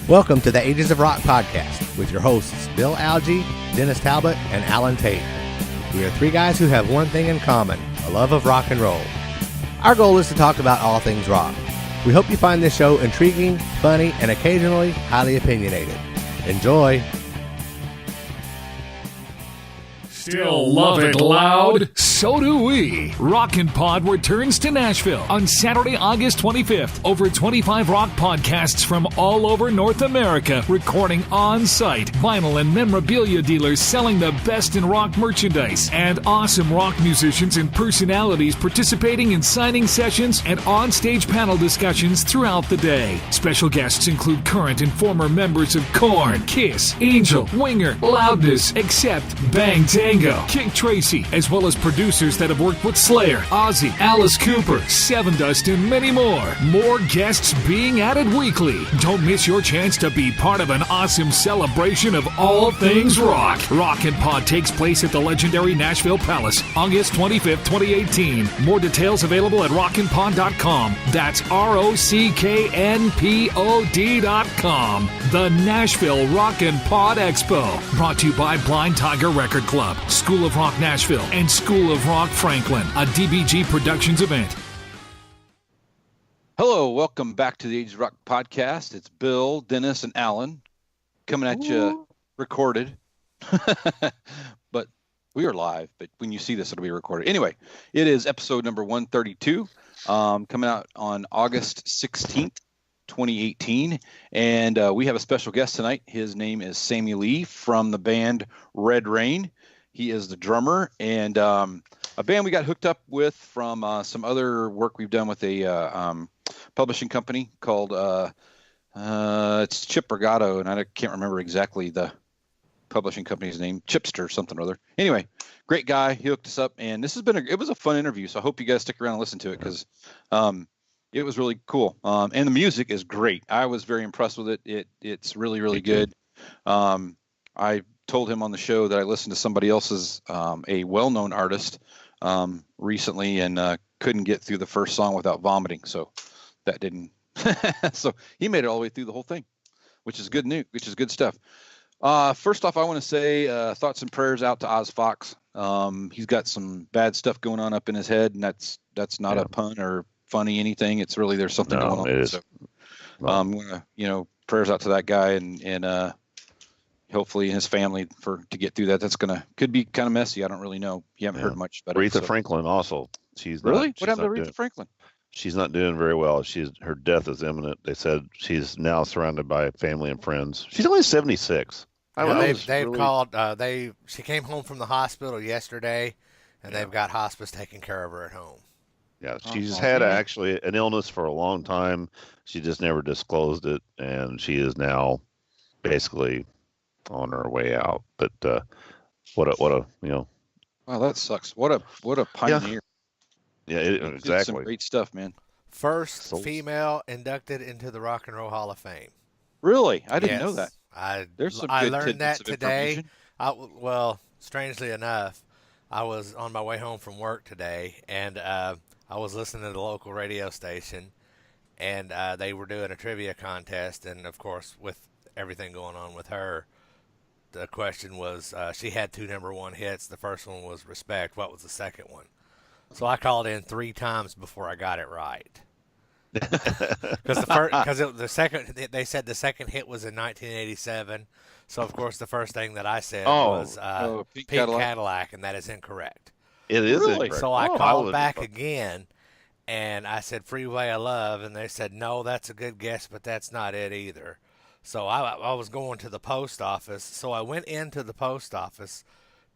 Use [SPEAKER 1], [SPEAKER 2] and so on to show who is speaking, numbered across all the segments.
[SPEAKER 1] Welcome to the Ages of Rock podcast with your hosts Bill Algie, Dennis Talbot, and Alan Tate. We are three guys who have one thing in common, a love of rock and roll. Our goal is to talk about all things rock. We hope you find this show intriguing, funny, and occasionally highly opinionated. Enjoy!
[SPEAKER 2] Still love it loud? So do we. Rockin' Pod returns to Nashville on Saturday, August 25th. Over 25 rock podcasts from all over North America, recording on site. Vinyl and memorabilia dealers selling the best in rock merchandise. And awesome rock musicians and personalities participating in signing sessions and on-stage panel discussions throughout the day. Special guests include current and former members of Korn, Kiss, Angel, Winger, Loudness, Accept, Bang Tango, Kick Tracy, as well as producers that have worked with Slayer, Ozzy, Alice Cooper, Sevendust, and many more. More guests being added weekly. Don't miss your chance to be part of an awesome celebration of all things rock. Rockin' Pod takes place at the legendary Nashville Palace, August 25th, 2018. More details available at rockinpod.com. That's ROCKNPOD.com. The Nashville Rockin' Pod Expo. Brought to you by Blind Tiger Record Club, School of Rock Nashville, and School of Rock Franklin, a DBG Productions event.
[SPEAKER 3] Hello, welcome back to the Age of Rock podcast. It's Bill, Dennis, and Alan coming at you recorded. But we are live, but when you see this, it'll be recorded. Anyway, it is episode number 132, coming out on August 16th, 2018. And we have a special guest tonight. His name is Sammy Lee from the band Red Rain. He is the drummer, and a band we got hooked up with from some other work we've done with a publishing company called it's Chip Brigado, and I can't remember exactly the publishing company's name, Chipster or something or other. Anyway, great guy. He hooked us up, and this has been it was a fun interview, so I hope you guys stick around and listen to it because it was really cool. And the music is great. I was very impressed with it. It's really, really good. I told him on the show that I listened to somebody else's, a well-known artist, recently, and couldn't get through the first song without vomiting. So that didn't. So he made it all the way through the whole thing, which is good news, which is good stuff. First off, I want to say thoughts and prayers out to Oz Fox. He's got some bad stuff going on up in his head, and that's not a pun or funny anything. It's really there's something going on. It is. So, prayers out to that guy, and hopefully his family to get through that. Could be kind of messy. I don't really know. You haven't heard much about it.
[SPEAKER 4] Aretha Franklin also.
[SPEAKER 3] What happened to Aretha Franklin?
[SPEAKER 4] She's not doing very well. Her death is imminent. They said she's now surrounded by family and friends. She's only 76.
[SPEAKER 1] They've called. She came home from the hospital yesterday, and they've got hospice taking care of her at home.
[SPEAKER 4] Yeah, she's had actually an illness for a long time. She just never disclosed it, and she is now basically on her way out. But what a wow,
[SPEAKER 3] that sucks. What a pioneer.
[SPEAKER 4] Yeah, exactly.
[SPEAKER 3] Some great stuff, man.
[SPEAKER 1] First female inducted into the Rock and Roll Hall of Fame.
[SPEAKER 3] Really? I didn't know that.
[SPEAKER 1] I
[SPEAKER 3] learned
[SPEAKER 1] that today. Strangely enough, I was on my way home from work today, and I was listening to the local radio station, and they were doing a trivia contest, and of course, with everything going on with her, the question was, she had 2 number 1 hits. The first one was Respect. What was the second one? So I called in 3 times before I got it right. Because they said the second hit was in 1987. So of course the first thing that I said was Pink Cadillac, and that is incorrect.
[SPEAKER 4] It is
[SPEAKER 3] really?
[SPEAKER 4] incorrect.
[SPEAKER 1] So I called back again, and I said Freeway of Love, and they said no, that's a good guess, but that's not it either. So I was going to the post office. So I went into the post office,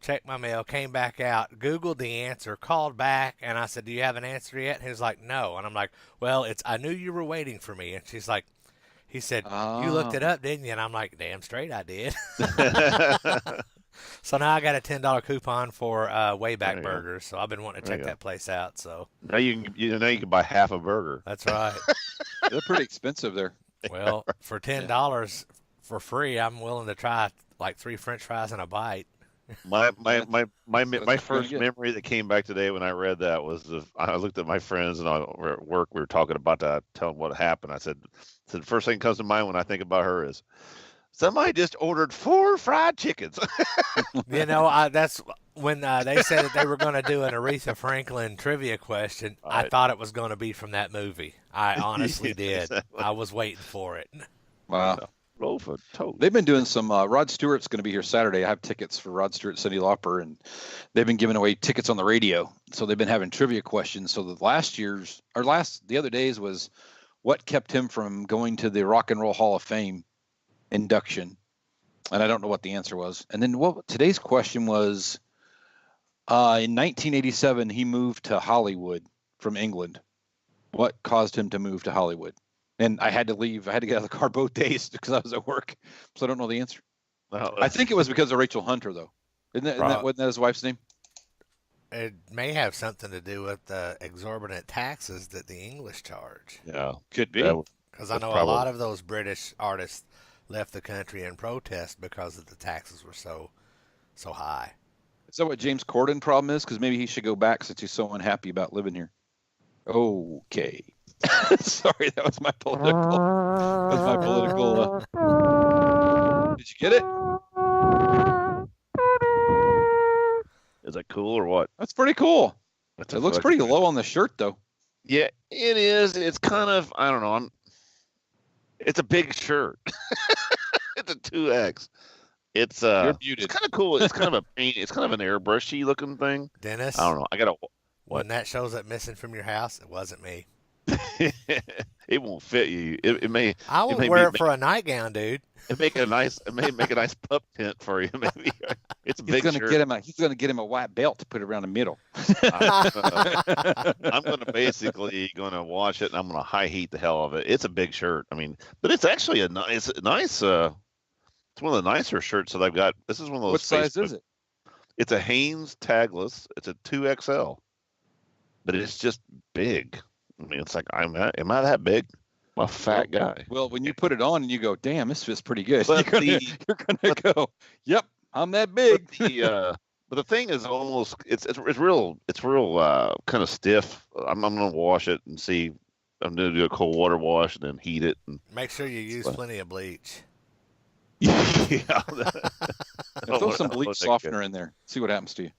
[SPEAKER 1] checked my mail, came back out, Googled the answer, called back, and I said, do you have an answer yet? And he was like, no. And I'm like, well, I knew you were waiting for me. And she's like, he said, you looked it up, didn't you? And I'm like, damn straight I did. So now I got a $10 coupon for Wayback Burgers. So I've been wanting to check that place out. So
[SPEAKER 4] now you can buy half a burger.
[SPEAKER 1] That's right.
[SPEAKER 3] They're pretty expensive there.
[SPEAKER 1] Well, for $10 for free, I'm willing to try like 3 French fries and a bite.
[SPEAKER 4] My
[SPEAKER 3] That's what
[SPEAKER 4] first
[SPEAKER 3] you're gonna
[SPEAKER 4] memory that came back today when I read that was I looked at my friends and we're at work. We were talking about that, telling what happened. I said, the first thing that comes to mind when I think about her is somebody just ordered 4 fried chickens.
[SPEAKER 1] That's when they said that they were going to do an Aretha Franklin trivia question. I
[SPEAKER 4] Right.
[SPEAKER 1] thought it was going to be from that movie. I honestly
[SPEAKER 4] Yeah,
[SPEAKER 1] did.
[SPEAKER 4] exactly.
[SPEAKER 1] I was waiting for it.
[SPEAKER 3] Wow.
[SPEAKER 4] Loaf of toast.
[SPEAKER 3] They've been doing some. Rod Stewart's going to be here Saturday. I have tickets for Rod Stewart, Cyndi Lauper, and they've been giving away tickets on the radio. So they've been having trivia questions. So the other days was what kept him from going to the Rock and Roll Hall of Fame induction, and I don't know what the answer was. And then today's question was, in 1987 he moved to Hollywood from England. What caused him to move to Hollywood? And I had to leave. I had to get out of the car both days because I was at work, so I don't know the answer.
[SPEAKER 4] No,
[SPEAKER 3] I think it was because of Rachel Hunter, though. Wasn't that his wife's name?
[SPEAKER 1] It may have something to do with the exorbitant taxes that the English charge.
[SPEAKER 4] yeah,
[SPEAKER 3] Could be.
[SPEAKER 1] Because I
[SPEAKER 4] That's
[SPEAKER 1] know a
[SPEAKER 4] probably-
[SPEAKER 1] lot of those British artists left the country in protest because of the taxes were so high.
[SPEAKER 3] Is that what James Corden's problem is? Because maybe he should go back since he's so unhappy about living here. Okay. Sorry, that was my political. Did you get it?
[SPEAKER 4] Is that cool or what?
[SPEAKER 3] That's pretty cool.
[SPEAKER 4] That's
[SPEAKER 3] It looks pretty low on the shirt, though.
[SPEAKER 4] Yeah, it is. It's kind of, I don't know. It's a big shirt. It's a 2X. It's
[SPEAKER 3] You're muted.
[SPEAKER 4] it's kind of cool. It's kind of it's kind of an airbrushy looking thing.
[SPEAKER 1] Dennis,
[SPEAKER 4] I don't know. I gotta.
[SPEAKER 1] when that shows up missing from your house, it wasn't me.
[SPEAKER 4] It won't fit you. It may.
[SPEAKER 1] I
[SPEAKER 4] It
[SPEAKER 1] would
[SPEAKER 4] may
[SPEAKER 1] wear
[SPEAKER 4] be-
[SPEAKER 1] it for a nightgown, dude.
[SPEAKER 4] It may make a nice pup tent for you. Maybe it's a
[SPEAKER 3] He's
[SPEAKER 4] big
[SPEAKER 3] gonna
[SPEAKER 4] shirt.
[SPEAKER 3] get him a white belt to put around the middle.
[SPEAKER 4] I'm basically gonna wash it and I'm gonna high heat the hell of it. It's a big shirt. I mean, but it's actually a nice. It's one of the nicer shirts that I've got. This is one of those.
[SPEAKER 3] What size is it?
[SPEAKER 4] It's a Hanes tagless. It's a 2XL, but it's just big. I mean, it's like am I that big? I'm a fat guy.
[SPEAKER 3] Well, when you put it on and you go, damn, this fits pretty good.
[SPEAKER 4] But
[SPEAKER 3] You're gonna go, yep, I'm that big.
[SPEAKER 4] But the thing is almost it's real kind of stiff. I'm gonna wash it and see. I'm gonna do a cold water wash and then heat it. And
[SPEAKER 1] Make sure you use plenty of bleach.
[SPEAKER 4] yeah,
[SPEAKER 3] Throw some bleach softener in there. See what happens to you.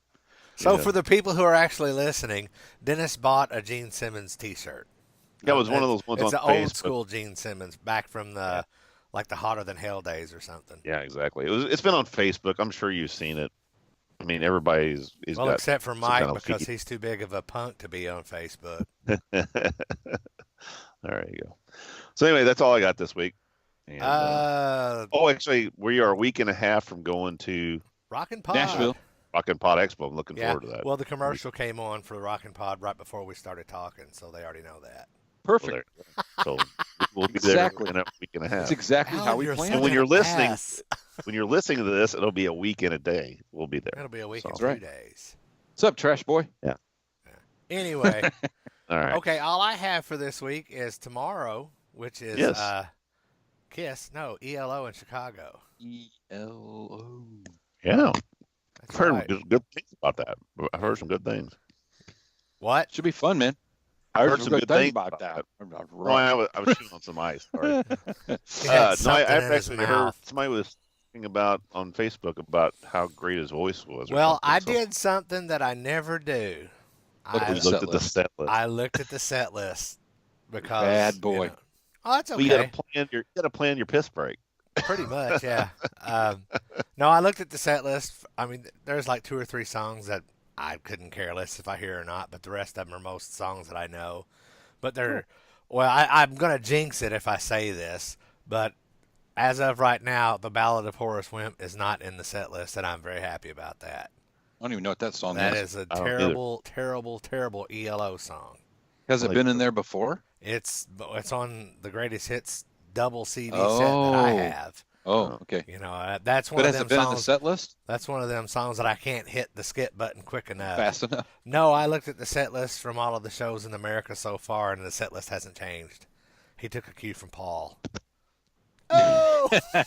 [SPEAKER 1] So
[SPEAKER 4] Yeah.
[SPEAKER 1] for the people who are actually listening, Dennis bought a Gene Simmons T-shirt.
[SPEAKER 4] That was one of those ones
[SPEAKER 1] It's
[SPEAKER 4] on
[SPEAKER 1] an old
[SPEAKER 4] Facebook.
[SPEAKER 1] school Gene Simmons, back from the Hotter Than Hell days or something.
[SPEAKER 4] Yeah, exactly. It's been on Facebook. I'm sure you've seen it. I mean, everybody's
[SPEAKER 1] Well,
[SPEAKER 4] got
[SPEAKER 1] except for
[SPEAKER 4] some
[SPEAKER 1] Mike,
[SPEAKER 4] kind of
[SPEAKER 1] because
[SPEAKER 4] feed.
[SPEAKER 1] he's too big of a punk to be on Facebook.
[SPEAKER 4] There you go. So anyway, that's all I got this week. And, actually, we are a week and a half from going to
[SPEAKER 1] Rockin' Pod.
[SPEAKER 3] Nashville.
[SPEAKER 4] Rock and Pod Expo. I'm looking
[SPEAKER 1] Yeah.
[SPEAKER 4] forward to that.
[SPEAKER 1] Well, the commercial came on for Rockin' Pod right before we started talking, so they already know that.
[SPEAKER 3] Perfect.
[SPEAKER 4] So we'll be
[SPEAKER 3] Exactly.
[SPEAKER 4] there in a week and a half.
[SPEAKER 3] That's exactly how we
[SPEAKER 1] you're
[SPEAKER 3] planned
[SPEAKER 1] such
[SPEAKER 4] And when
[SPEAKER 3] it.
[SPEAKER 4] you're
[SPEAKER 1] an
[SPEAKER 4] listening-
[SPEAKER 1] ass.
[SPEAKER 4] When you're listening to this, it'll be a week and a day. We'll be there.
[SPEAKER 1] It'll be a week and
[SPEAKER 4] That's
[SPEAKER 1] 2
[SPEAKER 3] right.
[SPEAKER 1] days.
[SPEAKER 3] What's up, trash boy?
[SPEAKER 1] Anyway,
[SPEAKER 4] All right.
[SPEAKER 1] okay, all I have for this week is tomorrow, which is
[SPEAKER 4] Yes.
[SPEAKER 1] ELO in Chicago.
[SPEAKER 3] ELO.
[SPEAKER 4] Yeah.
[SPEAKER 1] That's
[SPEAKER 4] I've heard
[SPEAKER 1] right.
[SPEAKER 4] good things about that. I've heard some good things.
[SPEAKER 1] What?
[SPEAKER 3] Should be fun, man.
[SPEAKER 4] I heard some good things
[SPEAKER 3] about
[SPEAKER 4] about
[SPEAKER 3] that.
[SPEAKER 4] No, I was shooting on some ice. Sorry.
[SPEAKER 1] He had
[SPEAKER 4] No,
[SPEAKER 1] something
[SPEAKER 4] I've
[SPEAKER 1] in his
[SPEAKER 4] actually heard
[SPEAKER 1] mouth.
[SPEAKER 4] somebody was talking about on Facebook about how great his voice was. or
[SPEAKER 1] Well,
[SPEAKER 4] something,
[SPEAKER 1] I
[SPEAKER 4] so
[SPEAKER 1] did something that I never do.
[SPEAKER 3] Look
[SPEAKER 1] I,
[SPEAKER 4] we
[SPEAKER 3] at
[SPEAKER 4] looked
[SPEAKER 3] set
[SPEAKER 4] at the
[SPEAKER 3] list.
[SPEAKER 4] set list.
[SPEAKER 1] I looked at the set list because
[SPEAKER 3] Bad boy.
[SPEAKER 1] Oh, that's
[SPEAKER 4] Well, you
[SPEAKER 1] okay.
[SPEAKER 4] you gotta plan your piss break.
[SPEAKER 1] Pretty much, yeah. No, I looked at the set list. I mean, there's like 2 or 3 songs that I couldn't care less if I hear or not, but the rest of them are most songs that I know. But they're, well, I'm going to jinx it if I say this, but as of right now, the Ballad of Horace Wimp is not in the set list, and I'm very happy about that.
[SPEAKER 3] I don't even know what that song
[SPEAKER 1] That
[SPEAKER 3] is.
[SPEAKER 1] is a
[SPEAKER 4] I don't either.
[SPEAKER 1] terrible, terrible, terrible ELO song.
[SPEAKER 3] Has it
[SPEAKER 4] Like-
[SPEAKER 3] been in there before?
[SPEAKER 1] It's on the greatest hits double CD set that I
[SPEAKER 3] Oh.
[SPEAKER 1] have.
[SPEAKER 3] Oh, okay.
[SPEAKER 1] You know, that's one
[SPEAKER 3] But
[SPEAKER 1] of
[SPEAKER 3] has
[SPEAKER 1] them
[SPEAKER 3] it been in the
[SPEAKER 1] songs.
[SPEAKER 3] set list?
[SPEAKER 1] That's one of them songs that I can't hit the skip button quick enough.
[SPEAKER 3] Fast enough.
[SPEAKER 1] No, I looked at the set list from all of the shows in America so far, and the set list hasn't changed. He took a cue from Paul. Oh! no.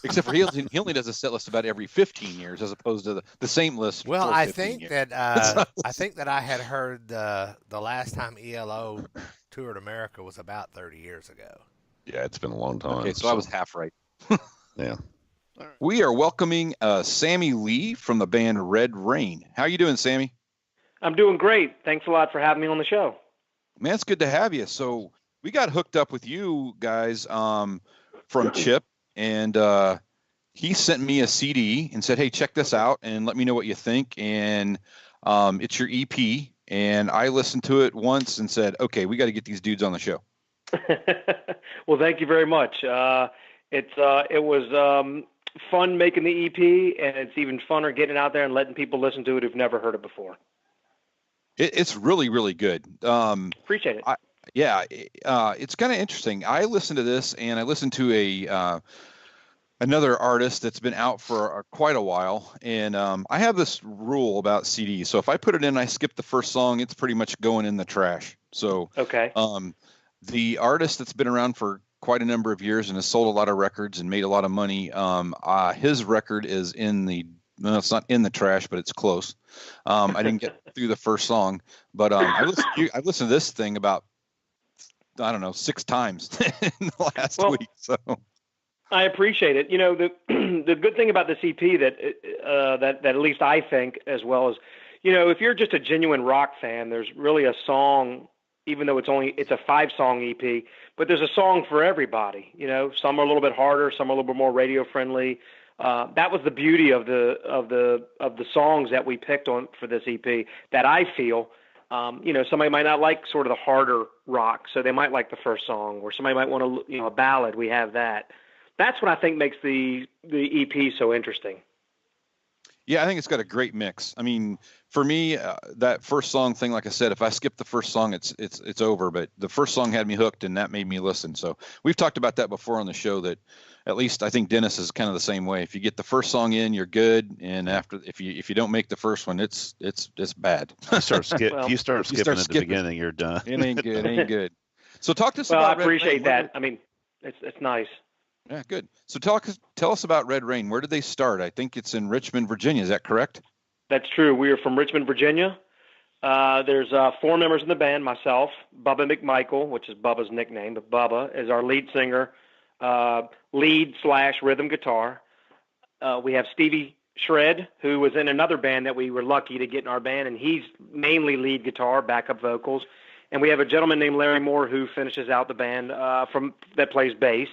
[SPEAKER 3] Except for he only does a set list about every 15 years as opposed to the same list
[SPEAKER 1] Well,
[SPEAKER 3] for
[SPEAKER 1] I
[SPEAKER 3] 15
[SPEAKER 1] think
[SPEAKER 3] years.
[SPEAKER 1] that I had heard the last time ELO toured America was about 30 years ago.
[SPEAKER 4] Yeah, it's been a long time.
[SPEAKER 3] Okay, so I was half right.
[SPEAKER 4] Yeah.
[SPEAKER 3] We are welcoming Sammy Lee from the band Red Rain. How are you doing, Sammy?
[SPEAKER 5] I'm doing great. Thanks a lot for having me on the show.
[SPEAKER 3] Man, it's good to have you. So we got hooked up with you guys from Chip, and he sent me a CD and said, "Hey, check this out and let me know what you think." And it's your EP, and I listened to it once and said, "Okay, we got to get these dudes on the show."
[SPEAKER 5] Well, thank you very much. It was fun making the EP, and it's even funner getting out there and letting people listen to it who've never heard it before.
[SPEAKER 3] It's really, really good.
[SPEAKER 5] Appreciate it.
[SPEAKER 3] It's kind of interesting. I listened to this, and I listened to another artist that's been out for quite a while, and I have this rule about CDs. So if I put it in, I skip the first song, it's pretty much going in the trash. So
[SPEAKER 5] okay.
[SPEAKER 3] The artist that's been around for quite a number of years and has sold a lot of records and made a lot of money, his record is it's not in the trash, but it's close. I didn't get through the first song, but I listened to this thing about, I don't know, 6 times in the last week. So
[SPEAKER 5] I appreciate it. You know, the good thing about this EP that at least I think, as well as, you know, if you're just a genuine rock fan, there's really a song, even though it's a 5-song EP, but there's a song for everybody. You know, some are a little bit harder, some are a little bit more radio friendly. That was the beauty of the songs that we picked on for this EP. That I feel, you know, somebody might not like sort of the harder rock, so they might like the first song, or somebody might want a ballad. We have that. That's what I think makes the EP so interesting.
[SPEAKER 3] Yeah, I think it's got a great mix. I mean, for me, that first song thing, like I said, if I skip the first song, it's over. But the first song had me hooked, and that made me listen. So we've talked about that before on the show. That at least I think Dennis is kind of the same way. If you get the first song in, you're good, and if you don't make the first one, it's bad.
[SPEAKER 4] You start skipping at the beginning, you're done.
[SPEAKER 3] It ain't good. It ain't good. So talk to us
[SPEAKER 5] about.
[SPEAKER 3] Well,
[SPEAKER 5] I appreciate that. I mean, it's nice.
[SPEAKER 3] Yeah, good. So tell us about Red Rain. Where did they start? I think it's in Richmond, Virginia. Is that correct?
[SPEAKER 5] That's true. We are from Richmond, Virginia. There's 4 members in the band. Myself, Bubba McMichael, which is Bubba's nickname, but Bubba is our lead singer, lead/rhythm guitar. We have Stevie Shred, who was in another band that we were lucky to get in our band, and he's mainly lead guitar, backup vocals. And we have a gentleman named Larry Moore who finishes out the band that plays bass.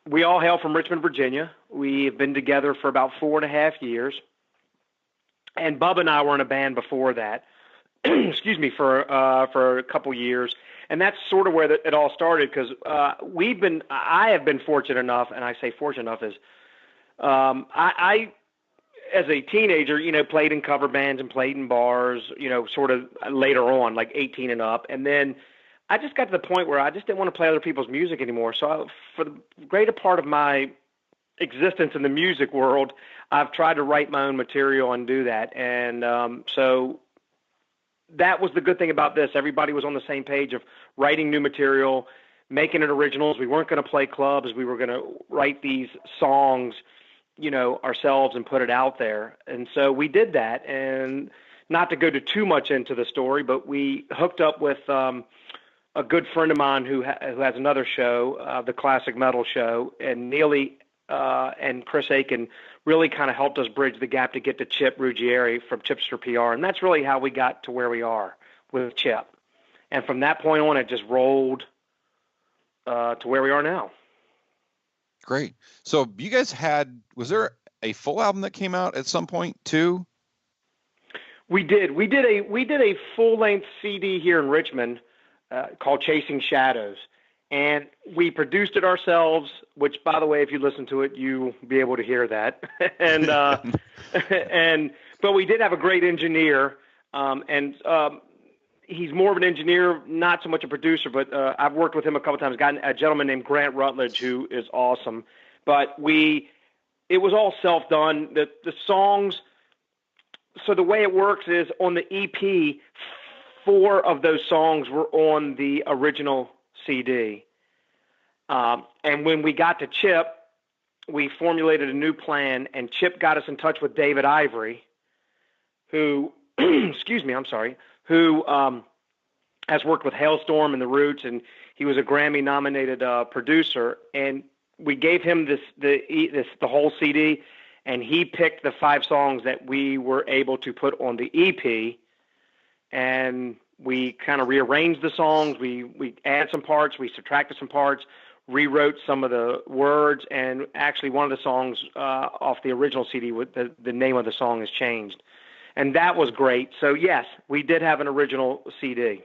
[SPEAKER 5] We all hail from Richmond, Virginia. We've been together for about 4.5 years. And Bubba and I were in a band before that, excuse me, for a couple years. And that's sort of where it all started, because I have been fortunate enough, and I say fortunate enough is, I as a teenager, you know, played in cover bands and played in bars, you know, sort of later on, like 18 and up. And then I just got to the point where I just didn't want to play other people's music anymore. So for the greater part of my existence in the music world, I've tried to write my own material and do that. And so that was the good thing about this. Everybody was on the same page of writing new material, making it originals. We weren't going to play clubs. We were going to write these songs, you know, ourselves and put it out there. And so we did that. And not to go too much into the story, but we hooked up with a good friend of mine who has another show, the Classic Metal Show, and Neely and Chris Aiken really kind of helped us bridge the gap to get to Chip Ruggieri from Chipster PR, and that's really how we got to where we are with Chip. And from that point on, it just rolled to where we are now.
[SPEAKER 3] Great. So you guys was there a full album that came out at some point too?
[SPEAKER 5] We did. We did a full-length CD here in Richmond called Chasing Shadows. And we produced it ourselves, which, by the way, if you listen to it, you'll be able to hear that. But we did have a great engineer, he's more of an engineer, not so much a producer, but I've worked with him a couple times. Got a gentleman named Grant Rutledge, who is awesome. But it was all self-done. The songs, so the way it works is on the EP, 4 of those songs were on the original CD. And when we got to Chip, we formulated a new plan, and Chip got us in touch with David Ivory, who, excuse me, I'm sorry, who has worked with Hailstorm and The Roots, and he was a Grammy-nominated producer. And we gave him the whole CD, and he picked the 5 songs that we were able to put on the EP, and we kind of rearranged the songs. We added some parts, we subtracted some parts, rewrote some of the words, and actually one of the songs off the original CD, the name of the song has changed. And that was great. So, yes, we did have an original CD.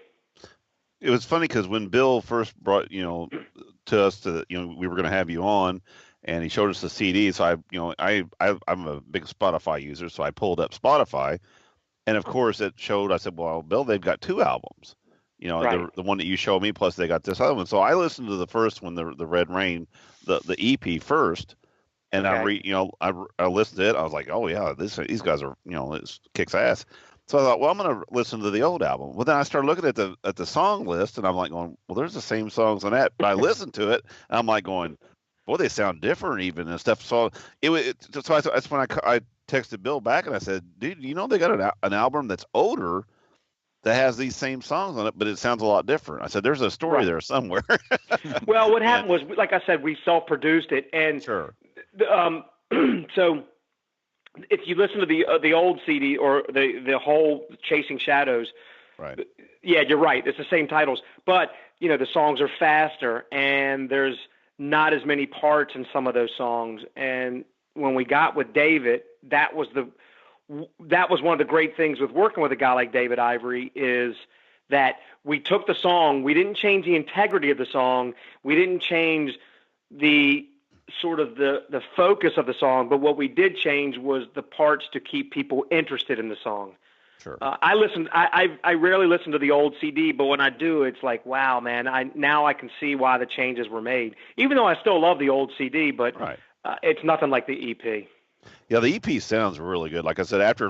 [SPEAKER 4] It was funny because when Bill first brought, to us we were going to have you on, and he showed us the CD. So I'm a big Spotify user, so I pulled up Spotify, and of course it showed. I said, "Well, Bill, they've got 2 albums,
[SPEAKER 5] Right.
[SPEAKER 4] the one that you showed me, plus they got this other one." So I listened to the first one, the Red Rain, the EP first, and
[SPEAKER 5] Okay.
[SPEAKER 4] I listened to it. I was like, "Oh yeah, these guys are this kicks ass." So I thought, well, I'm going to listen to the old album. Well, then I started looking at the song list, and I'm like going, well, there's the same songs on that. But I listened to it, and I'm like going, boy, they sound different even and stuff. So that's when I texted Bill back, and I said, dude, they got an album that's older that has these same songs on it, but it sounds a lot different. I said, there's a story
[SPEAKER 5] Right.
[SPEAKER 4] there somewhere.
[SPEAKER 5] Well, what happened was, like I said, we self-produced it, and
[SPEAKER 4] Sure.
[SPEAKER 5] so if you listen to the old CD or the whole Chasing Shadows,
[SPEAKER 4] Right.
[SPEAKER 5] yeah, you're right. It's the same titles, but the songs are faster, and there's not as many parts in some of those songs. And when we got with David, that was one of the great things with working with a guy like David Ivory is that we took the song, we didn't change the integrity of the song, we didn't change the sort of the focus of the song, but what we did change was the parts to keep people interested in the song.
[SPEAKER 4] Sure.
[SPEAKER 5] I rarely listen to the old CD, but when I do, it's like, wow, man, now I can see why the changes were made. Even though I still love the old CD, but
[SPEAKER 4] Right.
[SPEAKER 5] It's nothing like the EP.
[SPEAKER 4] Yeah, the EP sounds really good. Like I said, after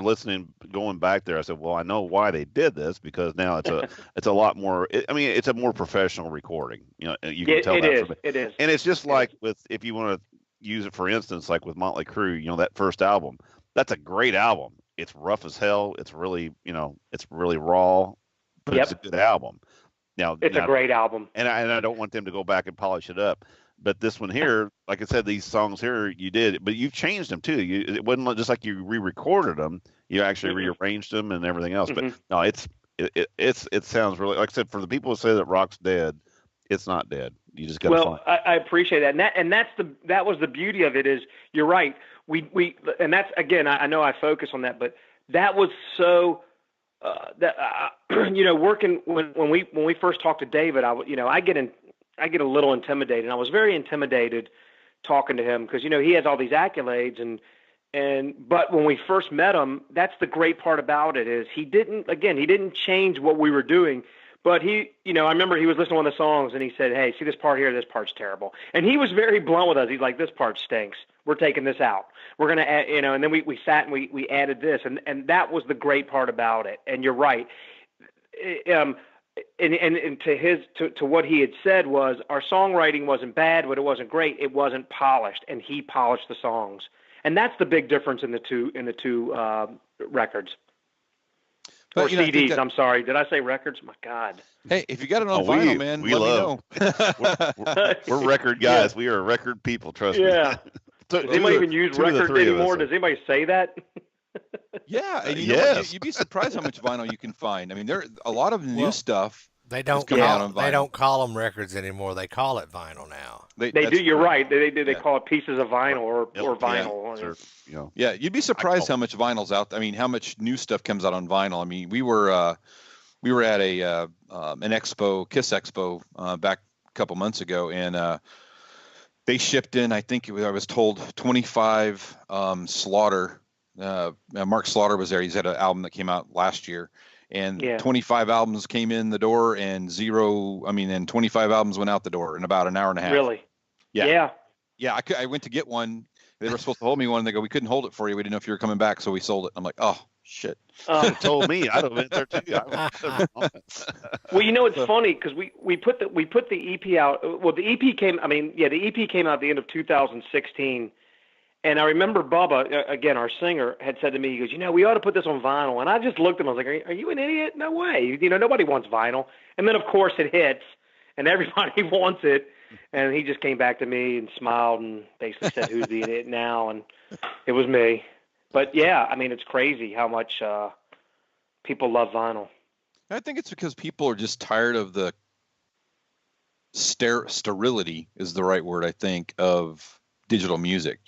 [SPEAKER 4] going back there, I said, well, I know why they did this because now it's a lot more. It's a more professional recording. You can tell that.
[SPEAKER 5] It is.
[SPEAKER 4] And it's just like if you want to use it for instance, like with Motley Crue, that first album, that's a great album. It's rough as hell. It's really, it's really raw, but
[SPEAKER 5] Yep.
[SPEAKER 4] it's a good album. Now
[SPEAKER 5] It's a great album.
[SPEAKER 4] and I don't want them to go back and polish it up. But this one here, like I said, these songs here you did, but you've changed them too. It wasn't just like you re-recorded them; you actually rearranged them and everything else.
[SPEAKER 5] Mm-hmm.
[SPEAKER 4] But no, it sounds really, like I said, for the people who say that rock's dead, it's not dead. You just got to find.
[SPEAKER 5] I appreciate that, and that was the beauty of it. Is you're right. We and that's again. I know I focus on that, but that was so. Working when we first talked to David, I get a little intimidated. And I was very intimidated talking to him because he has all these accolades but when we first met him, that's the great part about it is he didn't change what we were doing, but I remember he was listening to one of the songs and he said, "Hey, see this part here? This part's terrible." And he was very blunt with us. He's like, "This part stinks. We're taking this out. We're going to add," and then we sat and we added this. And that was the great part about it. And you're right. And to what he had said was our songwriting wasn't bad, but it wasn't great. It wasn't polished, and he polished the songs, and that's the big difference in the two records or CDs. I'm sorry, did I say records? My God.
[SPEAKER 3] Hey, if you got it on vinyl, man,
[SPEAKER 4] we
[SPEAKER 3] let me
[SPEAKER 4] know. we're record guys. Yeah. We are record people. Trust me.
[SPEAKER 5] Yeah. Does anybody even use records anymore? Does anybody say that?
[SPEAKER 3] Yeah, and you'd be surprised how much vinyl you can find. I mean, there a lot of new stuff.
[SPEAKER 1] They don't call them records anymore. They call it vinyl now.
[SPEAKER 5] They do. You're right. They call it pieces of vinyl or vinyl.
[SPEAKER 3] Yeah, you'd be surprised how much vinyl's out. I mean, how much new stuff comes out on vinyl. I mean, we were at an expo, Kiss Expo, back a couple months ago, and they shipped in. I think I was told 25 Slaughter. Mark Slaughter was there. He's had an album that came out last year, and 25 albums came in the door, and 25 albums went out the door in about an hour and a half.
[SPEAKER 5] Really?
[SPEAKER 3] Yeah. I went to get one. They were supposed to hold me one, and they go, "We couldn't hold it for you. We didn't know if you were coming back, so we sold it." I'm like, "Oh shit!"
[SPEAKER 4] Told me I'd have been there too.
[SPEAKER 5] Well, it's funny because we put the EP out. Well, the EP came. The EP came out at the end of 2016. And I remember Bubba, again, our singer, had said to me, he goes, we ought to put this on vinyl. And I just looked at him. I was like, are you an idiot? No way. Nobody wants vinyl. And then, of course, it hits, and everybody wants it. And he just came back to me and smiled and basically said, who's the idiot now? And it was me. But, yeah, I mean, it's crazy how much people love vinyl.
[SPEAKER 3] I think it's because people are just tired of the sterility is the right word, I think, of digital music.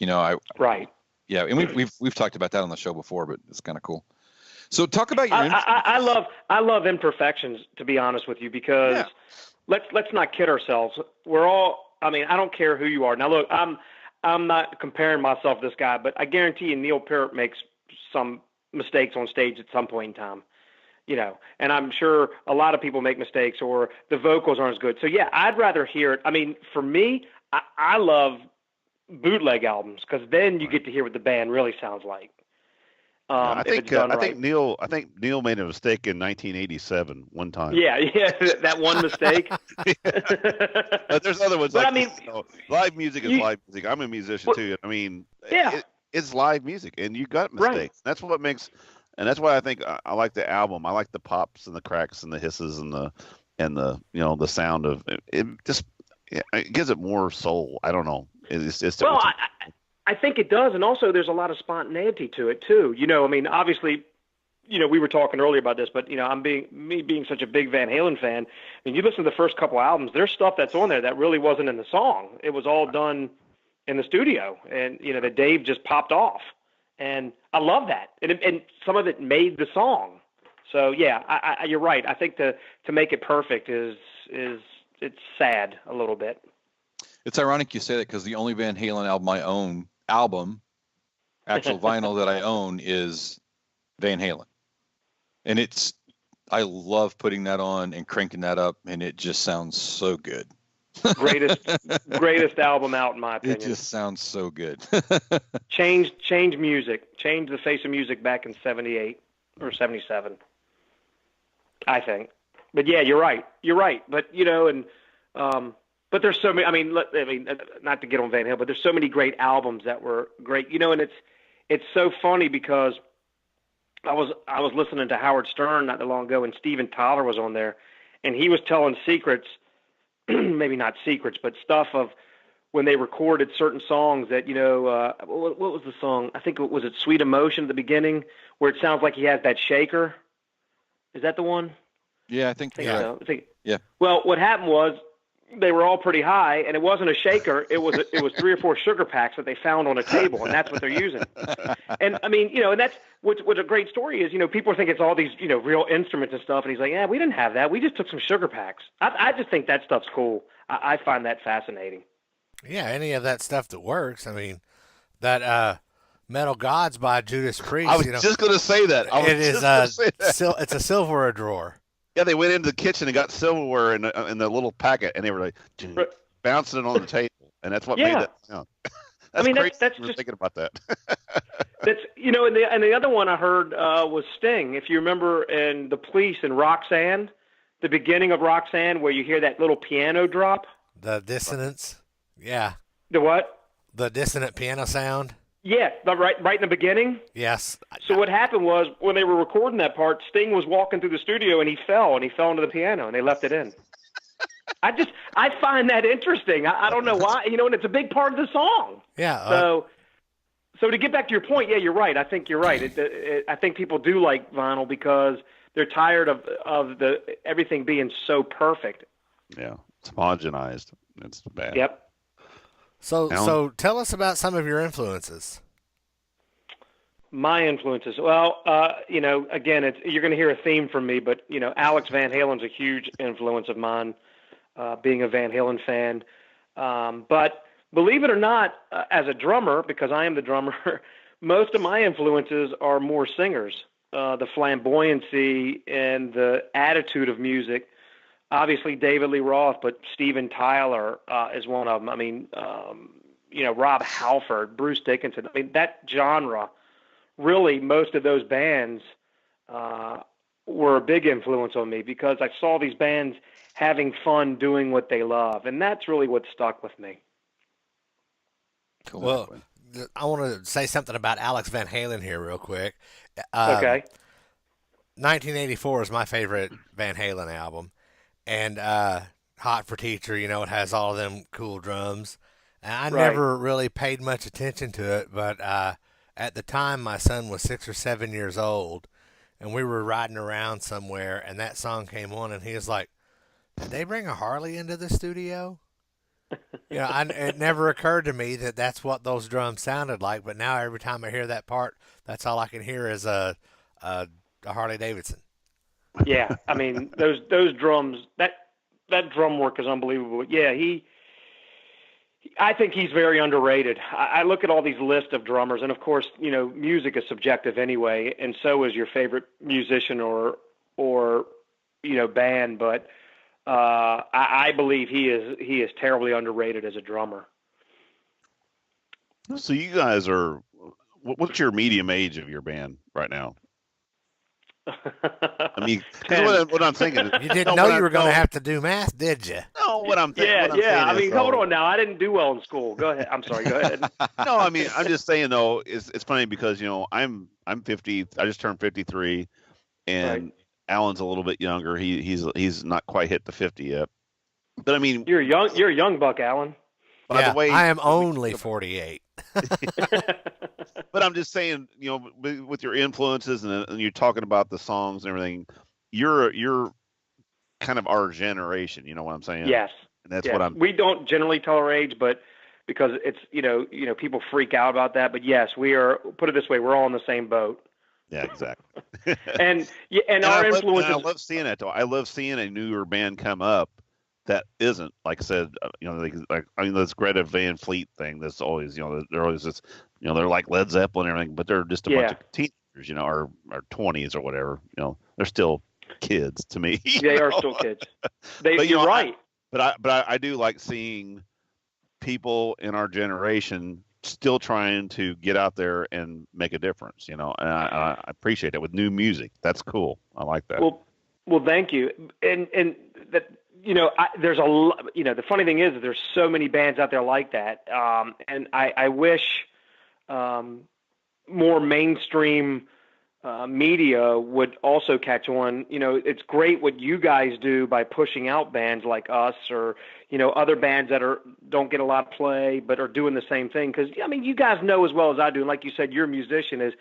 [SPEAKER 5] Right.
[SPEAKER 3] Yeah, and we've talked about that on the show before, but it's kind of cool. So talk about your.
[SPEAKER 5] I love imperfections, to be honest with you, because let's not kid ourselves. We're all. I mean, I don't care who you are. Now, look, I'm not comparing myself to this guy, but I guarantee you, Neil Peart makes some mistakes on stage at some point in time. And I'm sure a lot of people make mistakes, or the vocals aren't as good. So yeah, I'd rather hear it. I mean, for me, I love bootleg albums, because then you get to hear what the band really sounds like.
[SPEAKER 4] I think Neil made a mistake in 1987 one time.
[SPEAKER 5] Yeah, that one mistake.
[SPEAKER 4] But there's other ones.
[SPEAKER 5] But
[SPEAKER 4] like,
[SPEAKER 5] I mean,
[SPEAKER 4] live music is live music. I'm a musician too. I mean, it's live music, and you got mistakes.
[SPEAKER 5] Right.
[SPEAKER 4] That's what makes, and that's why I think I like the album. I like the pops and the cracks and the hisses and the the sound of it. Just it gives it more soul. I don't know.
[SPEAKER 5] I think it does, and also there's a lot of spontaneity to it too. I mean, obviously, we were talking earlier about this, but I'm being such a big Van Halen fan. I mean, you listen to the first couple albums, there's stuff that's on there that really wasn't in the song. It was all done in the studio, and that Dave just popped off, and I love that. And some of it made the song. So yeah, you're right. I think to make it perfect is it's sad a little bit.
[SPEAKER 3] It's ironic you say that, because the only Van Halen actual vinyl that I own is Van Halen. And I love putting that on and cranking that up, and it just sounds so good.
[SPEAKER 5] Greatest album out, in my opinion.
[SPEAKER 3] It just sounds so good.
[SPEAKER 5] Changed music. Changed the face of music back in 78 or 77, I think. But yeah, you're right. But, but there's so many. I mean, not to get on Van Halen, but there's so many great albums that were great. And it's so funny, because I was listening to Howard Stern not that long ago, and Steven Tyler was on there, and he was telling secrets, maybe not secrets, but stuff of when they recorded certain songs that what was the song? I think was it Sweet Emotion at the beginning, where it sounds like he has that shaker. Is that the one?
[SPEAKER 3] Yeah, I think so. Yeah.
[SPEAKER 5] Well, what happened was, they were all pretty high, and it wasn't a shaker. It was 3 or 4 sugar packs that they found on a table, and that's what they're using. And I mean, and that's what a great story is. People think it's all these real instruments and stuff, and he's like, yeah, we didn't have that. We just took some sugar packs. I just think that stuff's cool. I find that fascinating.
[SPEAKER 1] Yeah, any of that stuff that works. I mean, that Metal Gods by Judas Priest.
[SPEAKER 4] I was just going to say that.
[SPEAKER 1] It's a silverware drawer.
[SPEAKER 4] Yeah, they went into the kitchen and got silverware in the little packet, and they were like bouncing it on the table, and that's what made that sound. That's just thinking about that.
[SPEAKER 5] That's and the other one I heard was Sting. If you remember in The Police and Roxanne, the beginning of Roxanne, where you hear that little piano drop,
[SPEAKER 1] the dissonance. Yeah.
[SPEAKER 5] The what?
[SPEAKER 1] The dissonant piano sound.
[SPEAKER 5] Yeah, right in the beginning.
[SPEAKER 1] Yes.
[SPEAKER 5] So what happened was, when they were recording that part, Sting was walking through the studio, and he fell into the piano, and they left it in. I find that interesting. I don't know why, and it's a big part of the song.
[SPEAKER 1] Yeah.
[SPEAKER 5] So to get back to your point, yeah, you're right. I think you're right. I think people do like vinyl because they're tired of everything being so perfect.
[SPEAKER 4] Yeah, it's homogenized. It's bad.
[SPEAKER 5] Yep.
[SPEAKER 1] So tell us about some of your influences.
[SPEAKER 5] My influences. Well, again, you're going to hear a theme from me, but Alex Van Halen's a huge influence of mine, being a Van Halen fan. But believe it or not, as a drummer, because I am the drummer, most of my influences are more singers. The flamboyancy and the attitude of music. Obviously, David Lee Roth, but Steven Tyler is one of them. I mean, Rob Halford, Bruce Dickinson. I mean, that genre, really, most of those bands were a big influence on me, because I saw these bands having fun doing what they love, and that's really what stuck with me.
[SPEAKER 1] Cool. Well, I want to say something about Alex Van Halen here real quick. Um,
[SPEAKER 5] Okay.
[SPEAKER 1] 1984 is my favorite Van Halen album, and Hot for Teacher, it has all of them cool drums. And I
[SPEAKER 5] Right.
[SPEAKER 1] never really paid much attention to it, but at the time my son was 6 or 7 years old, and we were riding around somewhere, and that song came on, and he was like, "Did they bring a Harley into the studio?" It never occurred to me that that's what those drums sounded like, but now every time I hear that part, that's all I can hear is a Harley Davidson.
[SPEAKER 5] Yeah. I mean, those drums, that drum work is unbelievable. Yeah, I think he's very underrated. I look at all these lists of drummers, and of course, music is subjective anyway, and so is your favorite musician or band. But I believe he is terribly underrated as a drummer.
[SPEAKER 4] So you guys are, what's your medium age of your band right now? I mean, 'cause
[SPEAKER 5] 10.
[SPEAKER 4] what I'm thinking is,
[SPEAKER 1] You didn't know you were going to have to do math, did you?
[SPEAKER 4] no, what I'm
[SPEAKER 5] Yeah,
[SPEAKER 4] what I'm
[SPEAKER 5] yeah.
[SPEAKER 4] saying
[SPEAKER 5] I mean,
[SPEAKER 4] is,
[SPEAKER 5] hold on now. I didn't do well in school. Go ahead. I'm sorry. Go ahead.
[SPEAKER 4] no, I mean, I'm just saying though, it's funny because I'm 50. I just turned 53, and
[SPEAKER 5] Right.
[SPEAKER 4] Alan's a little bit younger. He's not quite hit the 50 yet. But I mean,
[SPEAKER 5] You're young. You're a young buck, Alan.
[SPEAKER 4] by
[SPEAKER 1] Yeah,
[SPEAKER 4] the way,
[SPEAKER 1] I am only 48.
[SPEAKER 4] but I'm just saying, with your influences and you're talking about the songs and everything, you're kind of our generation. You know what I'm saying?
[SPEAKER 5] Yes.
[SPEAKER 4] And that's
[SPEAKER 5] Yes.
[SPEAKER 4] what I'm.
[SPEAKER 5] We don't generally tell our age, but because it's people freak out about that. But yes, we are. Put it this way, we're all in the same boat.
[SPEAKER 4] Yeah, exactly.
[SPEAKER 5] And
[SPEAKER 4] And
[SPEAKER 5] our
[SPEAKER 4] I
[SPEAKER 5] influences.
[SPEAKER 4] love seeing it though. I love seeing a newer band come up that isn't, like I said, this Greta Van Fleet thing. That's always, they're always just, they're like Led Zeppelin and everything, but they're just a bunch
[SPEAKER 5] Yeah.
[SPEAKER 4] of teenagers, or 20s or whatever. They're still kids to me.
[SPEAKER 5] They are still kids.
[SPEAKER 4] But,
[SPEAKER 5] You're right.
[SPEAKER 4] But I do like seeing people in our generation still trying to get out there and make a difference, and I appreciate it with new music. That's cool. I like that.
[SPEAKER 5] Well, thank you. And that there's a lot. The funny thing is that there's so many bands out there like that. And I wish more mainstream media would also catch on. It's great what you guys do by pushing out bands like us or other bands that don't get a lot of play but are doing the same thing. Because you guys know as well as I do, and like you said, you're a musician. Is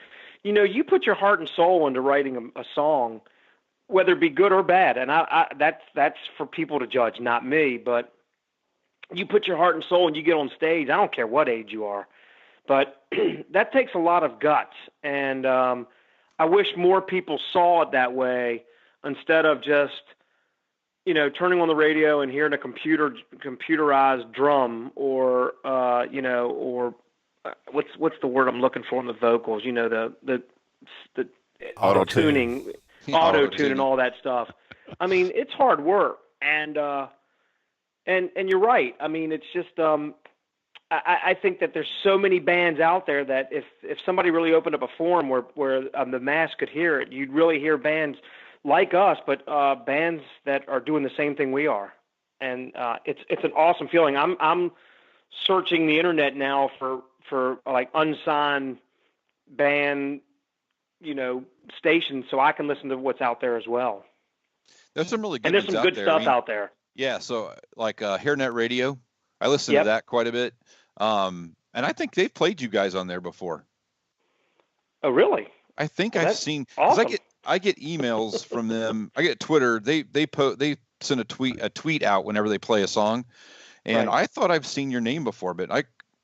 [SPEAKER 5] you put your heart and soul into writing a song, whether it be good or bad, and that's for people to judge, not me. But you put your heart and soul and you get on stage. I don't care what age you are, but that takes a lot of guts. And I wish more people saw it that way instead of just turning on the radio and hearing a computerized drum or what's the word I'm looking for in the vocals? The
[SPEAKER 1] Auto
[SPEAKER 5] tuning. Auto tune and all that stuff. I mean, it's hard work, and you're right. I mean, it's just I think that there's so many bands out there that if somebody really opened up a forum where the mass could hear it, you'd really hear bands like us, but bands that are doing the same thing we are, and it's an awesome feeling. I'm searching the internet now for like unsigned band stations so I can listen to what's out there as well.
[SPEAKER 3] There's some really good
[SPEAKER 5] And there's
[SPEAKER 3] ones
[SPEAKER 5] some
[SPEAKER 3] out
[SPEAKER 5] good
[SPEAKER 3] there.
[SPEAKER 5] stuff out there.
[SPEAKER 3] Yeah, so like Hairnet Radio, I listen
[SPEAKER 5] Yep.
[SPEAKER 3] to that quite a bit. And I think they've played you guys on there before.
[SPEAKER 5] Oh, really?
[SPEAKER 3] I think
[SPEAKER 5] Well,
[SPEAKER 3] I've
[SPEAKER 5] that's
[SPEAKER 3] seen, because
[SPEAKER 5] awesome.
[SPEAKER 3] I get emails from them. I get Twitter. They send a tweet out whenever they play a song, and
[SPEAKER 5] Right.
[SPEAKER 3] I thought I've seen your name before, but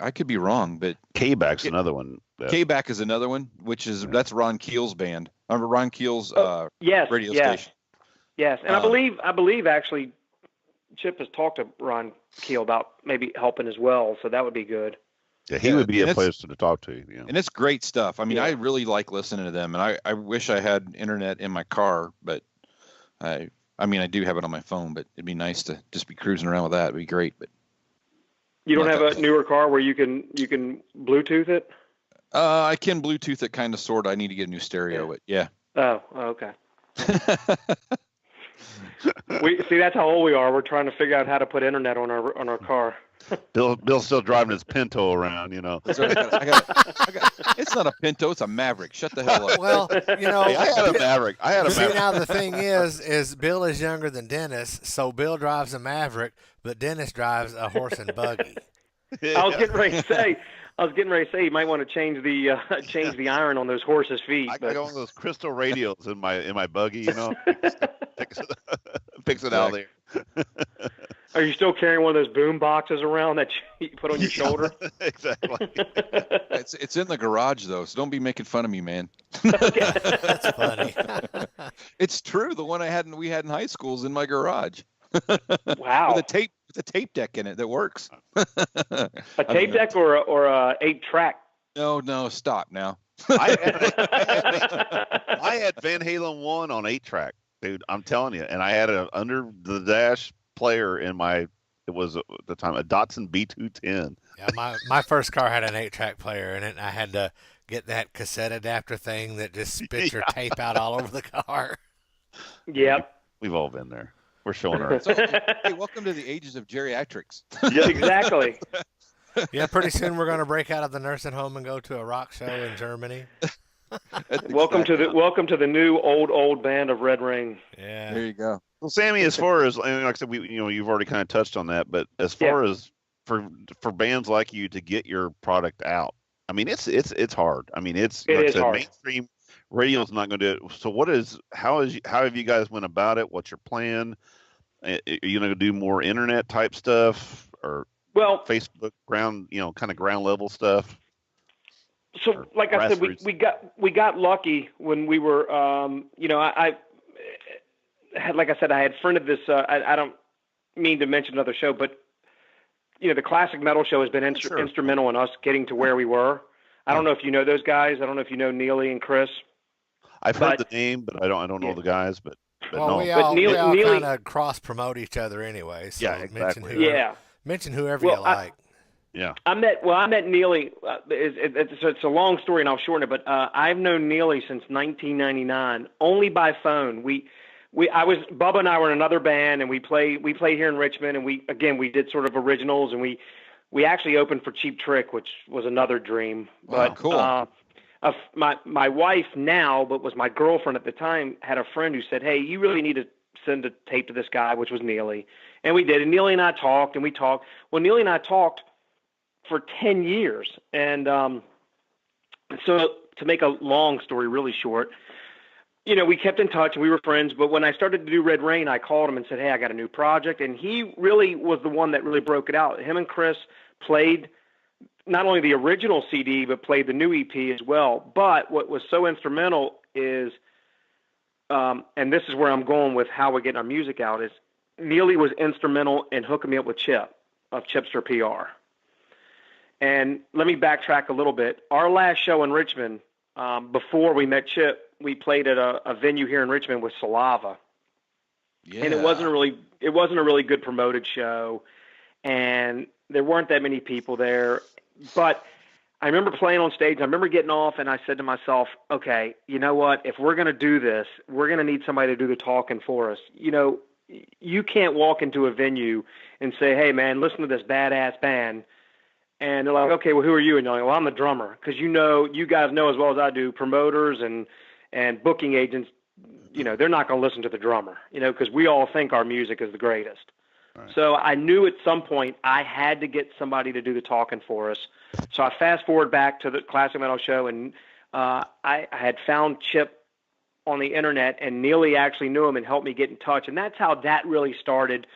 [SPEAKER 3] I could be wrong. But
[SPEAKER 4] K-Back's another one.
[SPEAKER 3] K-Back is another one, that's Ron Keel's band. Remember Ron Keel's
[SPEAKER 5] Yes.
[SPEAKER 3] radio
[SPEAKER 5] yes.
[SPEAKER 3] station?
[SPEAKER 5] Yes. And I believe actually Chip has talked to Ron Keel about maybe helping as well, so that would be good.
[SPEAKER 4] Yeah, he
[SPEAKER 3] Yeah,
[SPEAKER 4] would be
[SPEAKER 3] and
[SPEAKER 4] a
[SPEAKER 3] it's-
[SPEAKER 4] place to talk to.
[SPEAKER 3] And it's great stuff. I mean,
[SPEAKER 5] Yeah.
[SPEAKER 3] I really like listening to them, and I wish I had internet in my car, but I do have it on my phone, but it'd be nice to just be cruising around with that. It'd be great, but
[SPEAKER 5] You don't
[SPEAKER 3] Not
[SPEAKER 5] have
[SPEAKER 3] that-
[SPEAKER 5] a newer car where you can Bluetooth it?
[SPEAKER 3] I can Bluetooth it kind of sort of. I need to get a new stereo, but yeah.
[SPEAKER 5] Oh, okay. We see that's how old we are. We're trying to figure out how to put internet on our car.
[SPEAKER 4] Bill's still driving his Pinto around, you know.
[SPEAKER 3] That's right, it's not a Pinto, it's a Maverick. Shut the hell up.
[SPEAKER 1] Well, you know,
[SPEAKER 4] Hey, I had a Maverick.
[SPEAKER 1] see, now the thing is Bill is younger than Dennis, so Bill drives a Maverick, but Dennis drives a horse and buggy.
[SPEAKER 5] I was getting ready to say you might want to change the iron on those horses' feet.
[SPEAKER 4] I got one of those crystal radios in my buggy, you know. Picks it out there.
[SPEAKER 5] Are you still carrying one of those boom boxes around that you put on your shoulder?
[SPEAKER 4] Exactly.
[SPEAKER 3] It's in the garage though, so don't be making fun of me, man.
[SPEAKER 1] That's funny.
[SPEAKER 3] It's true. The one we had in high school is in my garage.
[SPEAKER 5] Wow.
[SPEAKER 3] With a tape deck in it that works.
[SPEAKER 5] A tape deck or a 8-track?
[SPEAKER 3] No, stop now.
[SPEAKER 4] I had Van Halen 1 on 8-track, dude. I'm telling you, and I had a under the dash player in it was at the time a Datsun B210.
[SPEAKER 1] Yeah, my first car had an 8-track player in it, and I had to get that cassette adapter thing that just spits your tape out all over the car.
[SPEAKER 5] Yep.
[SPEAKER 4] We've all been there. We're showing our.
[SPEAKER 3] So, hey, welcome to the ages of geriatrics.
[SPEAKER 5] Yeah, exactly.
[SPEAKER 1] Yeah, pretty soon we're going to break out of the nursing home and go to a rock show in Germany.
[SPEAKER 5] Welcome to the new old band of Red Ring.
[SPEAKER 1] Yeah.
[SPEAKER 3] There you go.
[SPEAKER 4] Well, Sammy, as far as, and like I said, you've already kind of touched on that, but as far as for bands like you to get your product out, I mean, it's hard. I mean, it is hard. Mainstream radio's not going to do it. So how have you guys went about it? What's your plan? Are you going to do more internet type stuff or Facebook kind of ground level stuff?
[SPEAKER 5] So, like I said, we got lucky when we were, I had, like I said, I had friended this. I don't mean to mention another show, but the Classic Metal Show has been instrumental in us getting to where we were. I don't know if you know those guys. I don't know if you know Neely and Chris.
[SPEAKER 4] I've heard the name, but I don't know the guys. But no.
[SPEAKER 1] we all kind of cross promote each other anyway. So
[SPEAKER 4] yeah, exactly.
[SPEAKER 1] Mention whoever you like.
[SPEAKER 5] I met Neely. It's a long story, and I'll shorten it. But I've known Neely since 1999, only by phone. Bubba and I were in another band, and we play here in Richmond, and we did sort of originals, and we actually opened for Cheap Trick, which was another dream. But
[SPEAKER 3] cool.
[SPEAKER 5] My wife now, but was my girlfriend at the time, had a friend who said, "Hey, you really need to send a tape to this guy," which was Neely, and we did. And Neely and I talked, and we talked. Well, Neely and I talked for 10 years, and so to make a long story really short, we kept in touch and we were friends. But when I started to do Red Rain, I called him and said, "Hey, I got a new project," and he really was the one that really broke it out. Him and Chris played not only the original CD, but played the new EP as well. But what was so instrumental is, and this is where I'm going with how we're getting our music out, is Neely was instrumental in hooking me up with Chip of Chipster PR. And let me backtrack a little bit. Our last show in Richmond, before we met Chip, we played at a venue here in Richmond with Salava. Yeah. And it wasn't a really good promoted show, and there weren't that many people there. But I remember playing on stage. I remember getting off, and I said to myself, okay, you know what? If we're going to do this, we're going to need somebody to do the talking for us. You can't walk into a venue and say, "Hey, man, listen to this badass band." And they're like, "Okay, well, who are you?" And you're like, "Well, I'm the drummer." Because you guys know as well as I do, promoters and booking agents, they're not going to listen to the drummer, because we all think our music is the greatest. Right. So I knew at some point I had to get somebody to do the talking for us. So I fast forward back to the Classic Metal Show, and I had found Chip on the internet, and Neely actually knew him and helped me get in touch. And that's how that really started,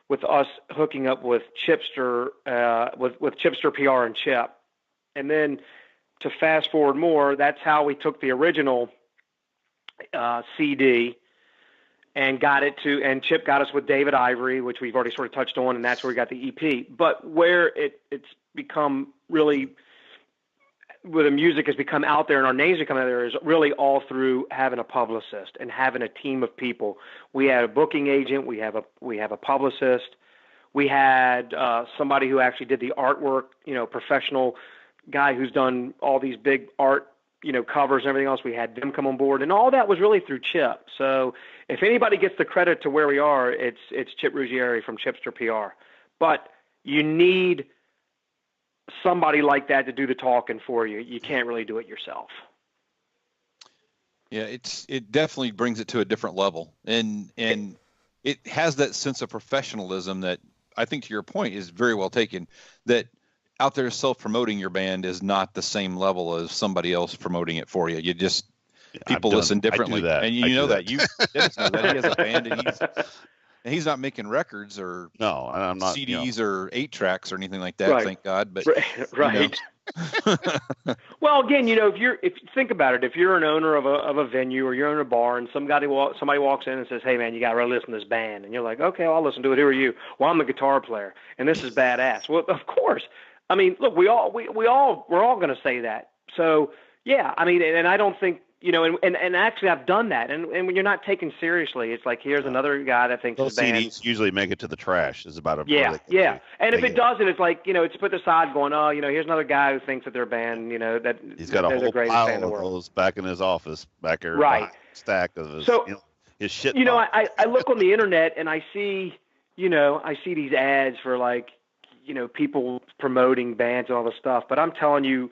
[SPEAKER 5] with us hooking up with Chipster, with Chipster PR and Chip. And then to fast forward more, that's how we took the original CD and got it to, and Chip got us with David Ivory, which we've already sort of touched on, and that's where we got the EP. But where it's become really, where the music has become out there and our names have come out there, is really all through having a publicist and having a team of people. We had a booking agent, we have a publicist, we had somebody who actually did the artwork, professional guy who's done all these big art, covers and everything else. We had them come on board, and all that was really through Chip. So if anybody gets the credit to where we are, it's Chip Ruggieri from Chipster PR. But you need somebody like that to do the talking for you. You can't really do it yourself.
[SPEAKER 3] Yeah, it definitely brings it to a different level, and it has that sense of professionalism that I think, to your point, is very well taken. That out there self-promoting your band is not the same level as somebody else promoting it for you. You just people listen differently, and you know that. Dennis knows that he has a band, and he's not making records or
[SPEAKER 4] No, I'm not
[SPEAKER 3] CDs or 8 tracks or anything like that.
[SPEAKER 5] Right.
[SPEAKER 3] Thank God. But
[SPEAKER 5] right. Well, again, if you think about it, if you're an owner of a venue or you're in a bar and somebody walks in and says, "Hey man, you got to really listen to this band," and you're like, "Okay, I'll listen to it. Who are you?" "Well, I'm the guitar player, and this is badass." Well, of course. I mean, look, we're all going to say that. So yeah, I mean, and I don't think and actually I've done that, and when you're not taken seriously, it's like here's another guy that thinks his
[SPEAKER 4] those
[SPEAKER 5] band.
[SPEAKER 4] CDs usually make it to the trash. Is about a
[SPEAKER 5] Yeah. And if it doesn't, it's like it's put aside, going, oh, here's another guy who thinks that their band, that
[SPEAKER 4] he's got a whole pile of those back in his office, back there,
[SPEAKER 5] right,
[SPEAKER 4] stack of his, his shit.
[SPEAKER 5] I look on the internet and I see, these ads for like, people promoting bands and all this stuff, but I'm telling you,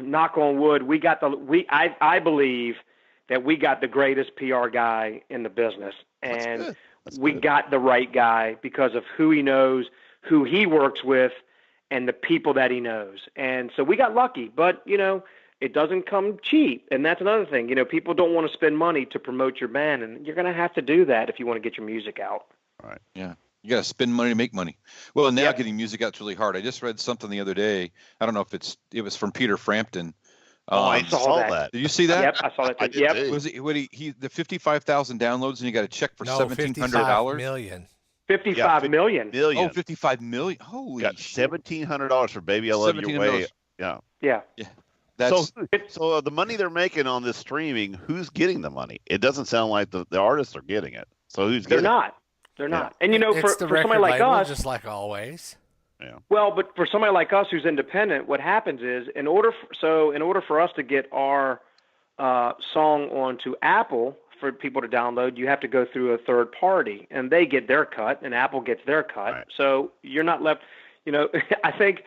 [SPEAKER 5] knock on wood, I believe that we got the greatest PR guy in the business, and we got the right guy because of who he knows, who he works with, and the people that he knows. And so we got lucky, but it doesn't come cheap, and that's another thing. People don't want to spend money to promote your band, and you're going to have to do that if you want to get your music out.
[SPEAKER 3] All right. Yeah. You got to spend money to make money. Well, and now getting music out is really hard. I just read something the other day. I don't know if it was from Peter Frampton.
[SPEAKER 4] I saw that.
[SPEAKER 3] Did you see that?
[SPEAKER 5] Yep, I saw that too. Yep.
[SPEAKER 3] Was it the 55,000 downloads, and you got a check for $1,700?
[SPEAKER 1] $55 million.
[SPEAKER 5] 55 million.
[SPEAKER 3] Oh, 55 million. Holy
[SPEAKER 4] got
[SPEAKER 3] shit.
[SPEAKER 4] $1,700 for Baby I Love Your Way. Yeah.
[SPEAKER 5] Yeah.
[SPEAKER 3] That's
[SPEAKER 4] so the money they're making on this streaming, who's getting the money? It doesn't sound like the artists are getting it. So who's getting it?
[SPEAKER 5] They're not. And
[SPEAKER 1] it's
[SPEAKER 5] for
[SPEAKER 1] the
[SPEAKER 5] somebody like
[SPEAKER 1] label,
[SPEAKER 5] us,
[SPEAKER 1] just like always.
[SPEAKER 4] Yeah.
[SPEAKER 5] Well, but for somebody like us who's independent, what happens is in order for us to get our song onto Apple for people to download, you have to go through a third party, and they get their cut, and Apple gets their cut.
[SPEAKER 4] Right.
[SPEAKER 5] So you're not left. I think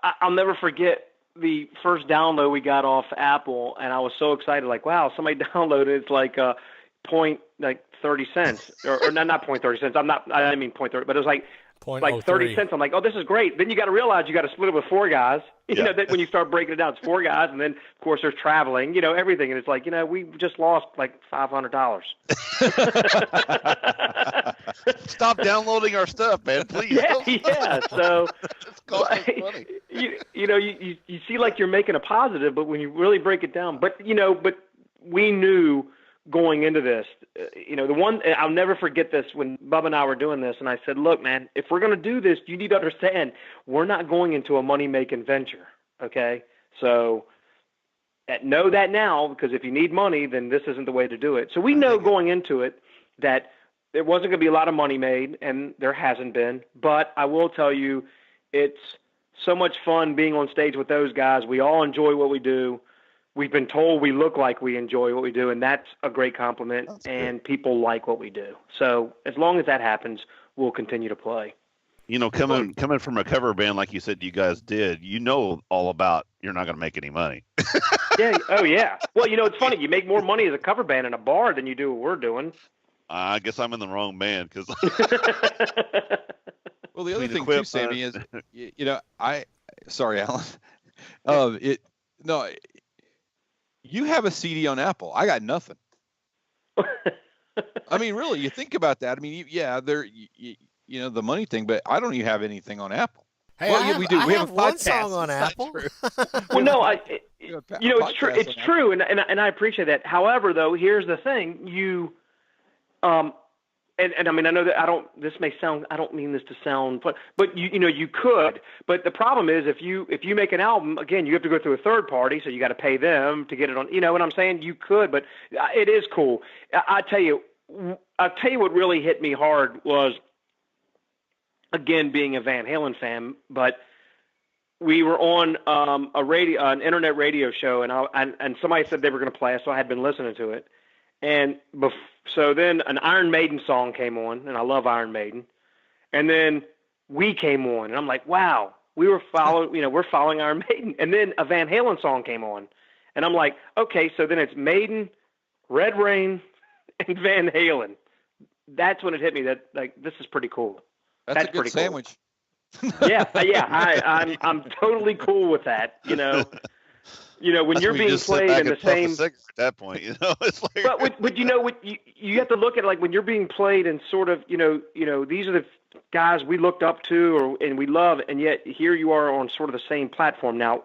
[SPEAKER 5] I'll never forget the first download we got off Apple, and I was so excited, like, wow, somebody downloaded. It's like 30 cents, or not 0.30 cents. I didn't mean 0.30, but it was like 30 cents. I'm like, oh, this is great. Then you got to realize you got to split it with 4 guys. That when you start breaking it down, it's 4 guys, and then of course there's traveling, everything, and it's like, we just lost like $500.
[SPEAKER 4] Stop downloading our stuff, man, please.
[SPEAKER 5] Yeah. So
[SPEAKER 4] it's costing money.
[SPEAKER 5] You see like you're making a positive, but when you really break it down, but we knew going into this, the one, I'll never forget this when Bubba and I were doing this, and I said, look, man, if we're going to do this, you need to understand we're not going into a money-making venture, okay? So know that now, because if you need money, then this isn't the way to do it. So we know going into it that there wasn't going to be a lot of money made, and there hasn't been, but I will tell you it's so much fun being on stage with those guys. We all enjoy what we do. We've been told we look like we enjoy what we do, and that's a great compliment, and people like what we do. So as long as that happens, we'll continue to play.
[SPEAKER 4] Coming from a cover band like you said you guys did, all about you're not going to make any money.
[SPEAKER 5] Yeah. Oh, yeah. Well, it's funny. You make more money as a cover band in a bar than you do what we're doing.
[SPEAKER 4] I guess I'm in the wrong band because.
[SPEAKER 3] Well, the other thing too, Sammy, is sorry, Alan. You have a CD on Apple. I got nothing. I mean, really, you think about that. I mean, the money thing, but I don't even have anything on Apple.
[SPEAKER 1] Hey,
[SPEAKER 3] we do. We have a
[SPEAKER 1] one
[SPEAKER 3] podcast.
[SPEAKER 1] song on Apple.
[SPEAKER 5] Well, no, it's true. It's true, and I appreciate that. However, though, here's the thing: And I mean, I know that I don't mean this to sound, but you could. But the problem is if you make an album, again, you have to go through a third party, so you got to pay them to get it on. You know what I'm saying? You could, but it is cool. I'll tell you what really hit me hard was, again, being a Van Halen fan, but we were on an internet radio show, and somebody said they were going to play it, so I had been listening to it. And so then an Iron Maiden song came on, and I love Iron Maiden. And then We came on, and I'm like, wow, we're following Iron Maiden. And then a Van Halen song came on, and I'm like, okay, so then it's Maiden, Red Rain, and Van Halen. That's when it hit me that, like, this is pretty cool.
[SPEAKER 3] That's a good
[SPEAKER 5] pretty
[SPEAKER 3] sandwich.
[SPEAKER 5] Cool. Yeah. I'm totally cool with that. When
[SPEAKER 4] That's
[SPEAKER 5] you're
[SPEAKER 4] when
[SPEAKER 5] being
[SPEAKER 4] just sit
[SPEAKER 5] played
[SPEAKER 4] back
[SPEAKER 5] in the
[SPEAKER 4] and puff a
[SPEAKER 5] same.
[SPEAKER 4] cigarette at that point, it's like.
[SPEAKER 5] But you have to look at it like when you're being played and sort of these are the guys we looked up to and we love, and yet here you are on sort of the same platform. Now,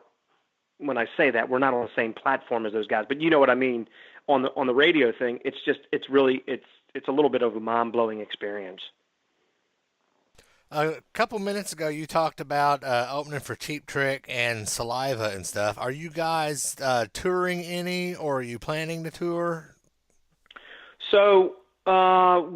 [SPEAKER 5] when I say that, we're not on the same platform as those guys, but you know what I mean on the radio thing. It's a little bit of a mind-blowing experience.
[SPEAKER 1] A couple minutes ago, you talked about opening for Cheap Trick and Saliva and stuff. Are you guys touring any, or are you planning to tour?
[SPEAKER 5] So Red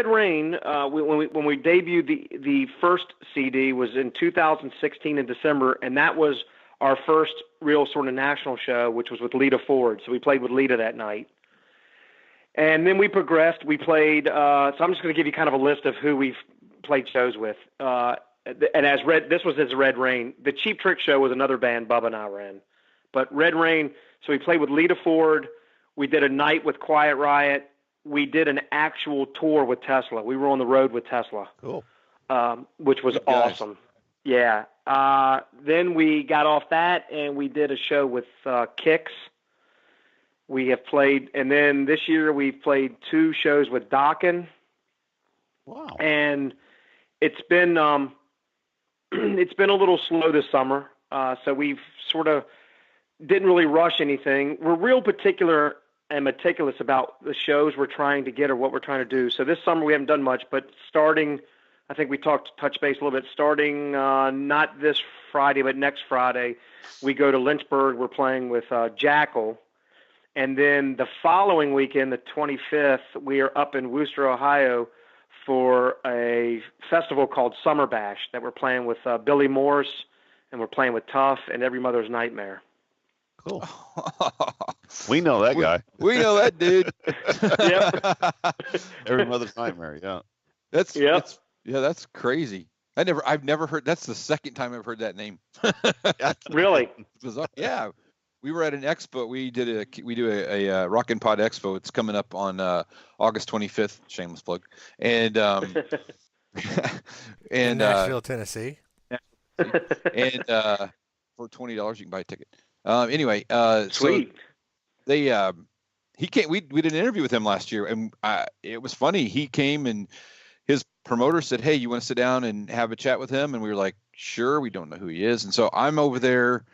[SPEAKER 5] Rain, when we debuted the first CD was in 2016 in December, and that was our first real sort of national show, which was with Lita Ford. So we played with Lita that night. And then we progressed. We played. So I'm just going to give you kind of a list of who we've played shows with. And this was as Red Rain. The Cheap Trick show was another band Bubba and I ran. But Red Rain. So we played with Lita Ford. We did a night with Quiet Riot. We did an actual tour with Tesla. We were on the road with Tesla.
[SPEAKER 4] Cool.
[SPEAKER 5] Which was awesome. Yeah. Then we got off that and we did a show with Kix. We have played, and then this year we've played 2 shows with Dokken.
[SPEAKER 4] Wow!
[SPEAKER 5] And it's been a little slow this summer, so we've sort of didn't really rush anything. We're real particular and meticulous about the shows we're trying to get or what we're trying to do. So this summer we haven't done much, but starting, I think we touch base a little bit. Starting not this Friday, but next Friday, we go to Lynchburg. We're playing with Jackal. And then the following weekend, the 25th, we are up in Wooster, Ohio for a festival called Summer Bash that we're playing with Billy Morse, and we're playing with Tough and Every Mother's Nightmare.
[SPEAKER 4] Cool. We know that guy.
[SPEAKER 3] We know that dude.
[SPEAKER 5] Yep.
[SPEAKER 4] Every Mother's Nightmare, yeah.
[SPEAKER 3] That's crazy. I've never heard. That's the second time I've heard that name.
[SPEAKER 5] Really?
[SPEAKER 3] Bizarre. Yeah. We were at an expo. We do a Rockin' Pod Expo. It's coming up on August 25th. Shameless plug. And
[SPEAKER 1] in Nashville, Tennessee.
[SPEAKER 3] And for $20 you can buy a ticket. Anyway,
[SPEAKER 5] sweet.
[SPEAKER 3] So he came. We did an interview with him last year, and it was funny. He came and his promoter said, "Hey, you want to sit down and have a chat with him?" And we were like, "Sure." We don't know who he is, and so I'm over there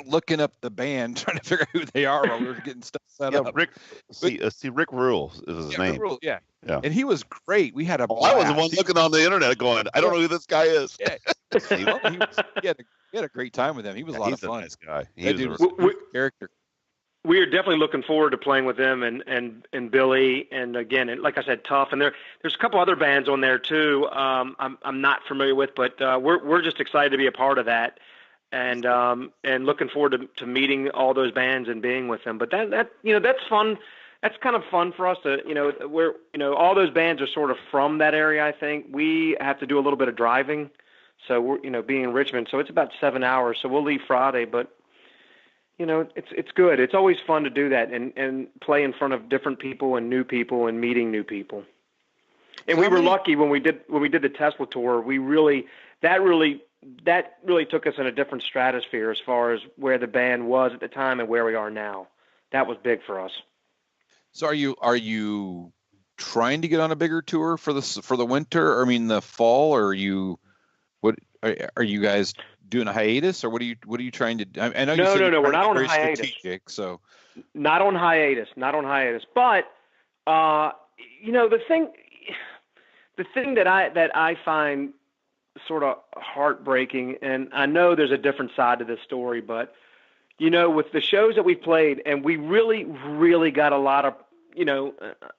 [SPEAKER 3] looking up the band, trying to figure out who they are while we were getting stuff set up.
[SPEAKER 4] Rick Rules is his name. Rick Rules,
[SPEAKER 3] yeah. And he was great. We had a blast.
[SPEAKER 4] I was the one looking on the internet going, I don't know who this guy is.
[SPEAKER 3] Yeah. He had a great time with him. He was a lot of fun.
[SPEAKER 4] Nice guy.
[SPEAKER 3] He was a character.
[SPEAKER 5] We are definitely looking forward to playing with them and Billy, and again, and like I said, Tough, and there's a couple other bands on there too. I'm not familiar with, but we're just excited to be a part of that. And looking forward to meeting all those bands and being with them. But that's fun. That's kind of fun for us to, all those bands are sort of from that area. I think we have to do a little bit of driving. So we're, being in Richmond, so it's about 7 hours. So we'll leave Friday, but it's good. It's always fun to do that and play in front of different people and new people and meeting new people. And we were lucky when we did the Tesla tour. That really took us in a different stratosphere as far as where the band was at the time and where we are now. That was big for us.
[SPEAKER 3] So are you trying to get on a bigger tour for the winter, or the fall, or are you guys doing a hiatus, or what are you trying to do? I know
[SPEAKER 5] No, we're not on hiatus.
[SPEAKER 3] So
[SPEAKER 5] not on hiatus. But the thing that I find sort of heartbreaking, and I know there's a different side to this story, but with the shows that we played, and we really, really got a lot of, I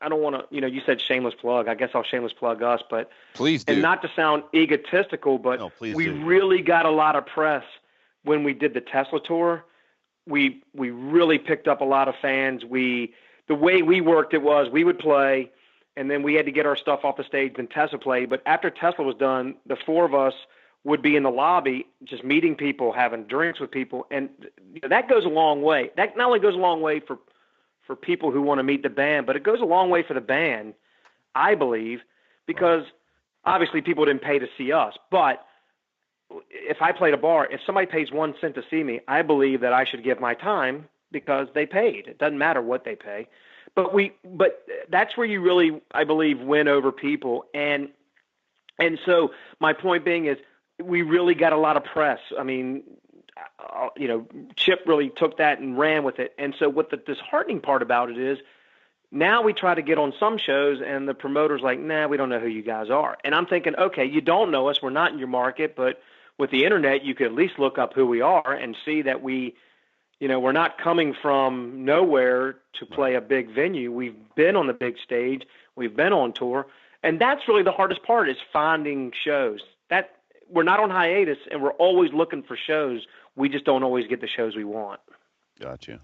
[SPEAKER 5] don't want to, you said shameless plug. I guess I'll shameless plug us, but
[SPEAKER 3] please do.
[SPEAKER 5] And not to sound egotistical, but really got a lot of press when we did the Tesla tour. We really picked up a lot of fans. The way we worked it was we would play, and then we had to get our stuff off the stage, then Tesla played. But after Tesla was done, the four of us would be in the lobby just meeting people, having drinks with people, and that goes a long way. That not only goes a long way for people who want to meet the band, but it goes a long way for the band, I believe, because obviously people didn't pay to see us. But if I played a bar, if somebody pays 1 cent to see me, I believe that I should give my time because they paid. It doesn't matter what they pay. But that's where you really, I believe, win over people. And so my point being is we really got a lot of press. I mean, Chip really took that and ran with it. And so what the disheartening part about it is now we try to get on some shows and the promoter's like, nah, we don't know who you guys are. And I'm thinking, okay, you don't know us. We're not in your market, but with the internet, you could at least look up who we are and see that we're not coming from nowhere to play a big venue. We've been on the big stage. We've been on tour. And that's really the hardest part is finding shows. That we're not on hiatus and we're always looking for shows. We just don't always get the shows we want.
[SPEAKER 4] Gotcha.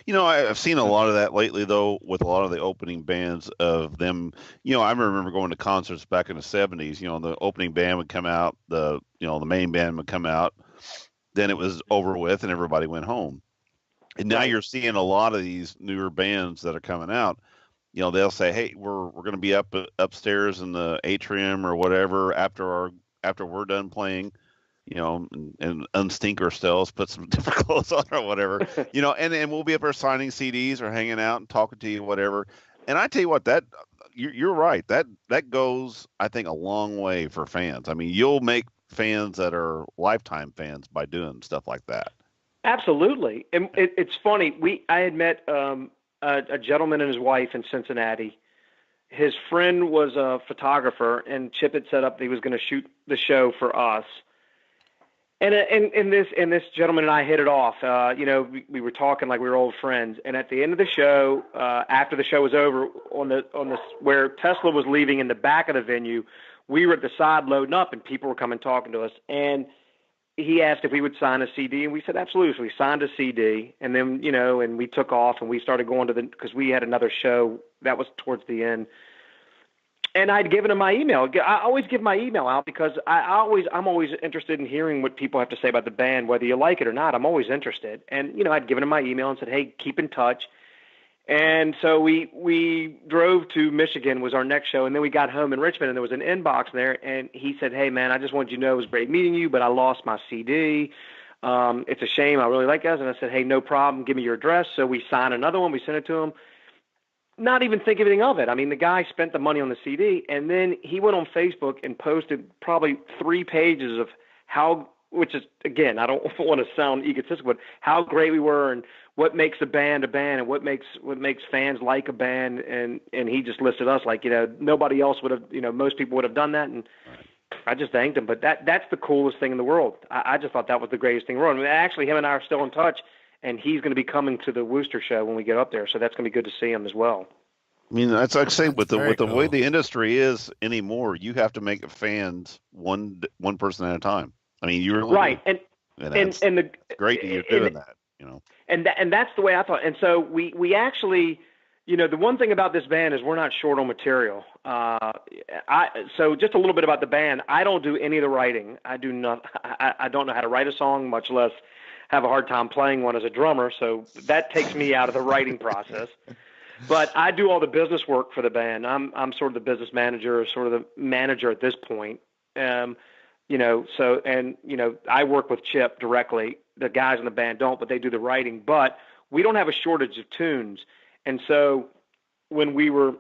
[SPEAKER 4] I've seen a lot of that lately, though, with a lot of the opening bands of them. I remember going to concerts back in the 70s. The opening band would come out, the main band would come out, then it was over with and everybody went home. And now you're seeing a lot of these newer bands that are coming out. They'll say, "Hey, we're going to be upstairs in the atrium or whatever after we're done playing." And unstink ourselves, put some different clothes on or whatever, and we'll be up there signing CDs or hanging out and talking to you, whatever. And I tell you what, that you're right. That goes, I think, a long way for fans. I mean, you'll make fans that are lifetime fans by doing stuff like that.
[SPEAKER 5] Absolutely. And it's funny. I had met a gentleman and his wife in Cincinnati. His friend was a photographer, and Chip had set up that he was going to shoot the show for us. And this gentleman and I hit it off. We were talking like we were old friends. And at the end of the show, after the show was over, on the where Tesla was leaving in the back of the venue, we were at the side loading up, and people were coming talking to us. And he asked if we would sign a CD, and we said absolutely. So we signed a CD, and then and we took off, and we started going because we had another show that was towards the end. And I'd given him my email. I always give my email out because I'm always interested in hearing what people have to say about the band, whether you like it or not. I'm always interested. And, I'd given him my email and said, hey, keep in touch. And so we drove to Michigan was our next show. And then we got home in Richmond and there was an inbox there. And he said, hey, man, I just wanted you to know it was great meeting you, but I lost my CD. It's a shame. I really like us. And I said, hey, no problem. Give me your address. So we signed another one. We sent it to him. Not even think anything of it. I mean, the guy spent the money on the CD, and then he went on Facebook and posted probably 3 pages of which is, again, I don't want to sound egotistical, but how great we were and what makes a band and what makes fans like a band. And he just listed us like, nobody else would have, most people would have done that. And I just thanked him. But that's the coolest thing in the world. I just thought that was the greatest thing in the world. I mean, actually, him and I are still in touch. And he's going to be coming to the Worcester show when we get up there, so that's going to be good to see him as well.
[SPEAKER 4] I mean, that's like I say, with the way the industry is anymore, you have to make fans one person at a time. I mean, you really
[SPEAKER 5] right,
[SPEAKER 4] do. And the great that you're doing that,
[SPEAKER 5] And that's the way I thought. And so we actually, the one thing about this band is we're not short on material. So just a little bit about the band. I don't do any of the writing. I do not. I don't know how to write a song, much less have a hard time playing one as a drummer, so that takes me out of the writing process. But I do all the business work for the band. I'm sort of the business manager, sort of the manager at this point. I work with Chip directly. The guys in the band don't, but they do the writing. But we don't have a shortage of tunes. And so when we were,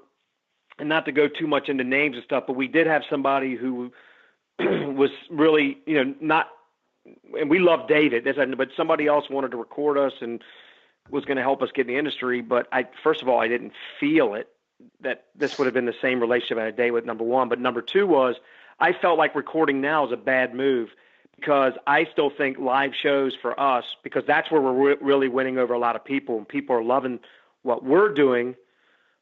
[SPEAKER 5] and not to go too much into names and stuff, but we did have somebody who was really, not, and we love David, but somebody else wanted to record us and was going to help us get in the industry. But first of all, I didn't feel it that this would have been the same relationship I had a day with, number one. But number two was I felt like recording now is a bad move because I still think live shows for us, because that's where we're really winning over a lot of people and people are loving what we're doing.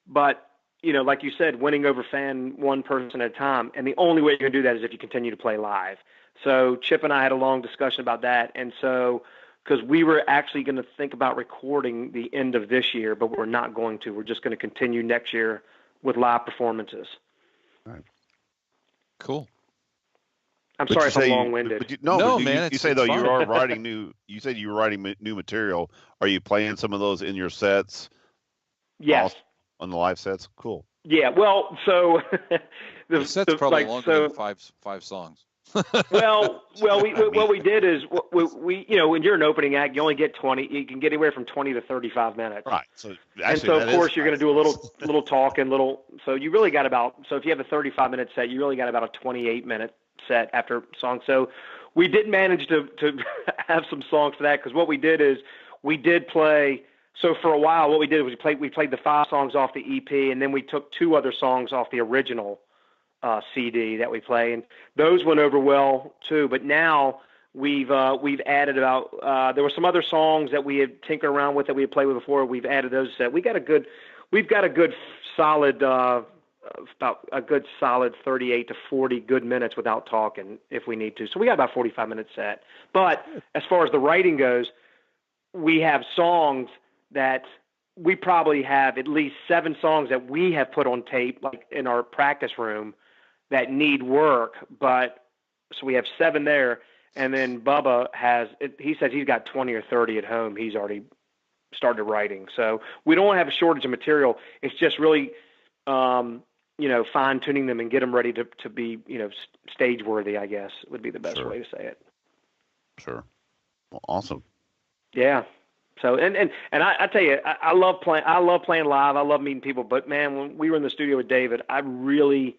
[SPEAKER 5] But, like you said, winning over one person at a time. And the only way you can do that is if you continue to play live. So Chip and I had a long discussion about that. And so, because we were actually going to think about recording the end of this year, but we're not going to. We're just going to continue next year with live performances.
[SPEAKER 3] Cool.
[SPEAKER 5] I'm
[SPEAKER 4] But
[SPEAKER 5] sorry
[SPEAKER 4] you
[SPEAKER 5] if I'm
[SPEAKER 4] say
[SPEAKER 5] long-winded.
[SPEAKER 3] No,
[SPEAKER 4] you,
[SPEAKER 3] man,
[SPEAKER 4] you
[SPEAKER 3] it's
[SPEAKER 4] say though
[SPEAKER 3] fine.
[SPEAKER 4] you are writing new. You said you were writing new material. Are you playing some of those in your sets?
[SPEAKER 5] Yes.
[SPEAKER 4] Also on the live sets? Cool.
[SPEAKER 5] Yeah. Well, so
[SPEAKER 3] The set's probably longer than five songs.
[SPEAKER 5] Well, what we did is we when you're an opening act, you only get 20. You can get anywhere from 20 to 35 minutes.
[SPEAKER 4] Right. So
[SPEAKER 5] And
[SPEAKER 4] actually,
[SPEAKER 5] so
[SPEAKER 4] that
[SPEAKER 5] of course
[SPEAKER 4] is
[SPEAKER 5] you're going to do a little talk and so you really got so if you have a 35-minute set, you really got about a 28-minute set after song. So we did manage to have some songs for that, because what we did is we did play. So for a while, what we did was we played the 5 songs off the EP, and then we took 2 other songs off the original CD that we play, and those went over well too. But now we've added about there were some other songs that we had tinkered around with that we had played with before. We've added those. We've got a good solid about a good solid 38 to 40 good minutes without talking if we need to. So we got about 45-minute set. But as far as the writing goes, we have songs that we probably have at least 7 songs that we have put on tape, like in our practice room, that need work. But so we have 7 there. And then Bubba he says he's got 20 or 30 at home. He's already started writing. So we don't have a shortage of material. It's just really, fine tuning them and get them ready to be, stage worthy, I guess would be the best way to say it.
[SPEAKER 4] Sure. Well, awesome.
[SPEAKER 5] Yeah. So, and I tell you, I love playing live. I love meeting people, but man, when we were in the studio with David, I really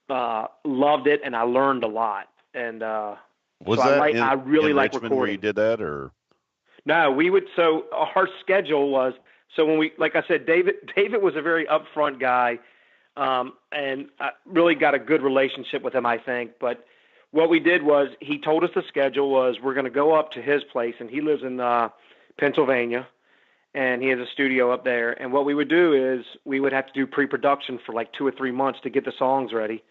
[SPEAKER 5] loved it, and I learned a lot. And
[SPEAKER 4] Was
[SPEAKER 5] so
[SPEAKER 4] that
[SPEAKER 5] I really
[SPEAKER 4] in
[SPEAKER 5] like
[SPEAKER 4] Richmond
[SPEAKER 5] recording.
[SPEAKER 4] where you did that, or?
[SPEAKER 5] No, so our schedule was, so when like I said, David was a very upfront guy, and I really got a good relationship with him, I think. But what we did was he told us the schedule was we're going to go up to his place, and he lives in Pennsylvania, and he has a studio up there. And what we would do is we would have to do pre-production for like 2 or 3 months to get the songs ready.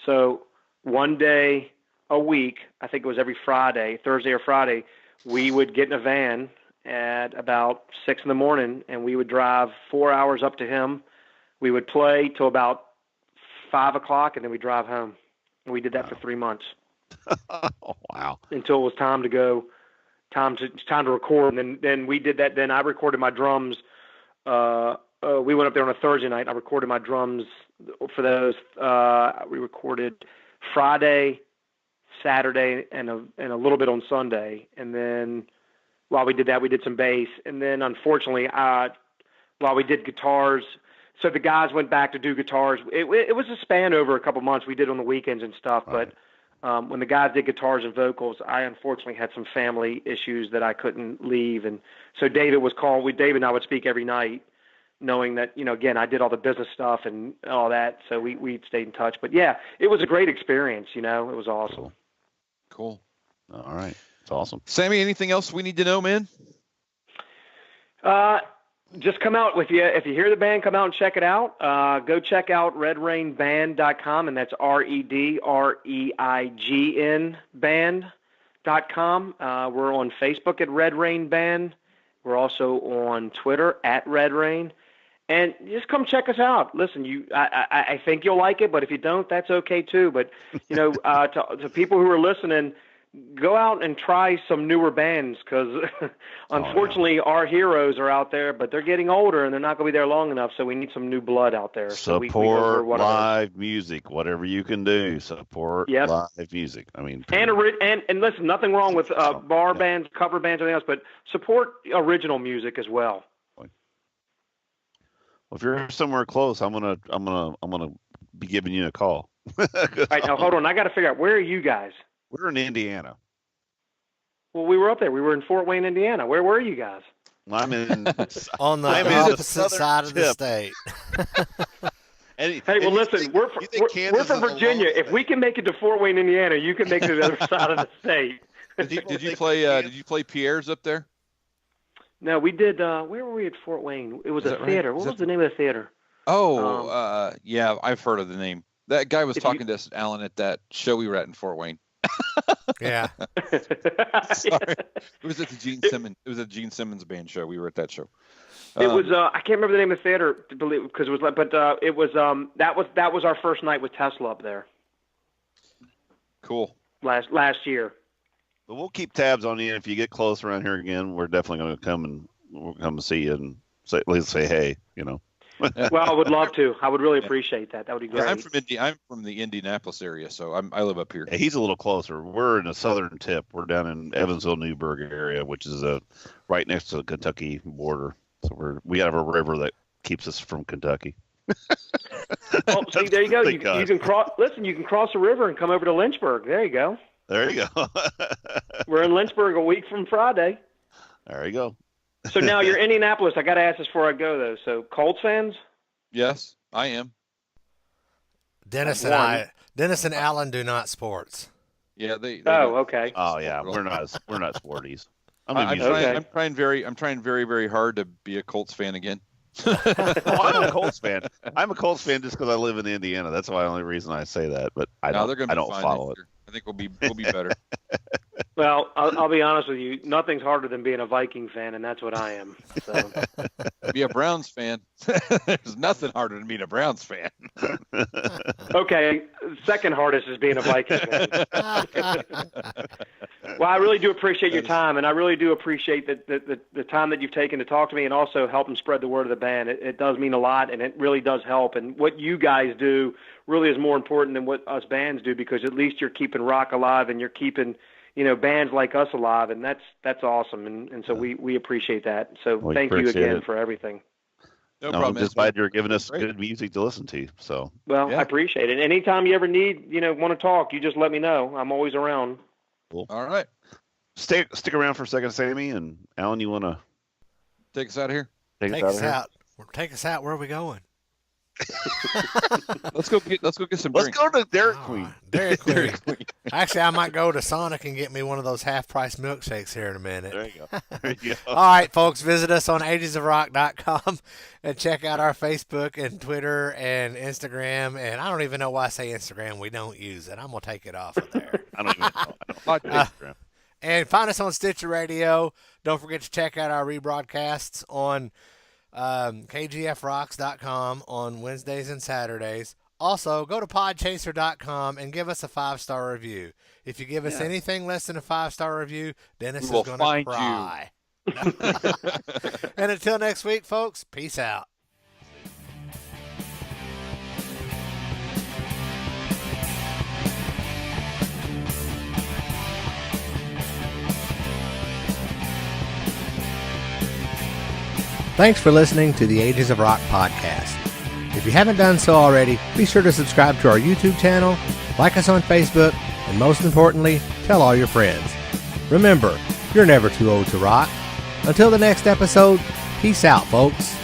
[SPEAKER 5] So one day a week, I think it was every Friday, Thursday or Friday, we would get in a van at about 6 a.m, and we would drive 4 hours up to him. We would play till about 5 o'clock, and then we drive home. And we did that for 3 months.
[SPEAKER 4] Oh, wow.
[SPEAKER 5] Until it was time to go, time to record. And then we did that. Then I recorded my drums. We went up there on a Thursday night. I recorded my drums for those. We recorded Friday, Saturday, and a little bit on Sunday. And then while we did that, we did some bass. And then unfortunately, while we did guitars, so the guys went back to do guitars. It was a span over a couple months. We did on the weekends and stuff. Right. But when the guys did guitars and vocals, I unfortunately had some family issues that I couldn't leave. And so David was calling. David and I would speak every night, knowing that, again, I did all the business stuff and all that. So we stayed in touch. But yeah, it was a great experience. It was awesome.
[SPEAKER 3] Cool.
[SPEAKER 4] All right. It's awesome.
[SPEAKER 3] Sammy, anything else we need to know, man?
[SPEAKER 5] Just come out with you. If you hear the band, come out and check it out. Go check out redrainband.com, and that's REDREIGN band.com. We're on Facebook at Red Rain Band. We're also on Twitter at Red Rain. And just come check us out. Listen, I think you'll like it, but if you don't, that's okay too. But, to people who are listening, go out and try some newer bands, because unfortunately our heroes are out there, but they're getting older and they're not going to be there long enough. So we need some new blood out there.
[SPEAKER 4] Support
[SPEAKER 5] so
[SPEAKER 4] live music, whatever you can do. Support live music. I mean,
[SPEAKER 5] and listen, nothing wrong with bar bands, cover bands, anything else, but support original music as well.
[SPEAKER 4] Well, if you're somewhere close, I'm gonna be giving you a call.
[SPEAKER 5] All right, now hold on. I got to figure out, where are you guys?
[SPEAKER 4] We're in Indiana.
[SPEAKER 5] Well, we were up there. We were in Fort Wayne, Indiana. Where were you guys?
[SPEAKER 4] I'm in
[SPEAKER 1] on the opposite side of the state.
[SPEAKER 5] Hey, well, listen, we're from Virginia. If we can make it to Fort Wayne, Indiana, you can make it to the other side of the state.
[SPEAKER 3] Did you play Pierre's up there?
[SPEAKER 5] No, we did. Where were we at Fort Wayne? It was a theater. Right? What was the name of the theater?
[SPEAKER 3] Oh, yeah, I've heard of the name. That guy was talking to us, Alan, at that show we were at in Fort Wayne.
[SPEAKER 1] Yeah.
[SPEAKER 3] Sorry. It was at the Gene Simmons. It was a Gene Simmons band show. We were at that show.
[SPEAKER 5] It was I can't remember the name of the theater because it was like, but it was that was our first night with Tesla up there
[SPEAKER 3] Cool.
[SPEAKER 5] last year.
[SPEAKER 4] But we'll keep tabs on you. If you get close around here again, we're definitely going to come and see you and at least say hey.
[SPEAKER 5] Well, I would love to. I would really appreciate that. That would be great.
[SPEAKER 3] I'm from the Indianapolis area, so I live up here.
[SPEAKER 4] Yeah, he's a little closer. We're in the southern tip. We're down in Evansville, Newburgh area, which is right next to the Kentucky border. So we have a river that keeps us from Kentucky.
[SPEAKER 5] Oh, see, there you go. You can cross. Listen, you can cross the river and come over to Lynchburg. There you go.
[SPEAKER 4] There you go.
[SPEAKER 5] We're in Lynchburg a week from Friday.
[SPEAKER 4] There you go.
[SPEAKER 5] So now you're Indianapolis. I got to ask this before I go though. So Colts fans?
[SPEAKER 3] Yes, I am.
[SPEAKER 1] Dennis and Alan do not sports.
[SPEAKER 3] Yeah, they
[SPEAKER 5] Oh, okay.
[SPEAKER 4] Oh yeah, we're not sporties.
[SPEAKER 3] I'm trying very, very hard to be a Colts fan again.
[SPEAKER 4] I'm a Colts fan. I'm a Colts fan just because I live in Indiana. That's the only reason I say that. But I don't follow it.
[SPEAKER 3] I think we'll be better.
[SPEAKER 5] Well, I'll be honest with you. Nothing's harder than being a Viking fan, and that's what I am. So.
[SPEAKER 3] Be a Browns fan. There's nothing harder than being a Browns fan.
[SPEAKER 5] Okay, second hardest is being a Viking fan. Well, I really do appreciate your time, and I really do appreciate the time that you've taken to talk to me and also helping spread the word of the band. It does mean a lot, and it really does help. And what you guys do really is more important than what us bands do, because at least you're keeping rock alive and you're keeping bands like us alive, and that's awesome. And so we appreciate that. So thank you again for everything.
[SPEAKER 3] No problem.
[SPEAKER 4] I'm just glad you're giving us good music to listen to. So
[SPEAKER 5] I appreciate it. Anytime you ever need, want to talk, you just let me know. I'm always around.
[SPEAKER 4] Cool.
[SPEAKER 3] All right.
[SPEAKER 4] Stick around for a second, Sammy, and Alan. You want to
[SPEAKER 3] take us out of here?
[SPEAKER 1] Take us out. Take us out. Where are we going?
[SPEAKER 3] Let's go get some drinks.
[SPEAKER 4] Let's go to Dairy Queen.
[SPEAKER 1] Dairy Queen. Actually, I might go to Sonic and get me one of those half-price milkshakes here in a minute.
[SPEAKER 4] There you go.
[SPEAKER 1] All right, folks, visit us on agesofrock.com and check out our Facebook and Twitter and Instagram. And I don't even know why I say Instagram. We don't use it. I'm going to take it off of there.
[SPEAKER 4] I don't even know. Instagram.
[SPEAKER 1] And find us on Stitcher Radio. Don't forget to check out our rebroadcasts on kgfrocks.com on Wednesdays and Saturdays. Also, go to podchaser.com and give us a 5-star review. If you give us anything less than a 5-star review, Dennis is going to cry. And until next week, folks, peace out. Thanks for listening to the Ages of Rock podcast. If you haven't done so already, be sure to subscribe to our YouTube channel, like us on Facebook, and most importantly, tell all your friends. Remember, you're never too old to rock. Until the next episode, peace out, folks.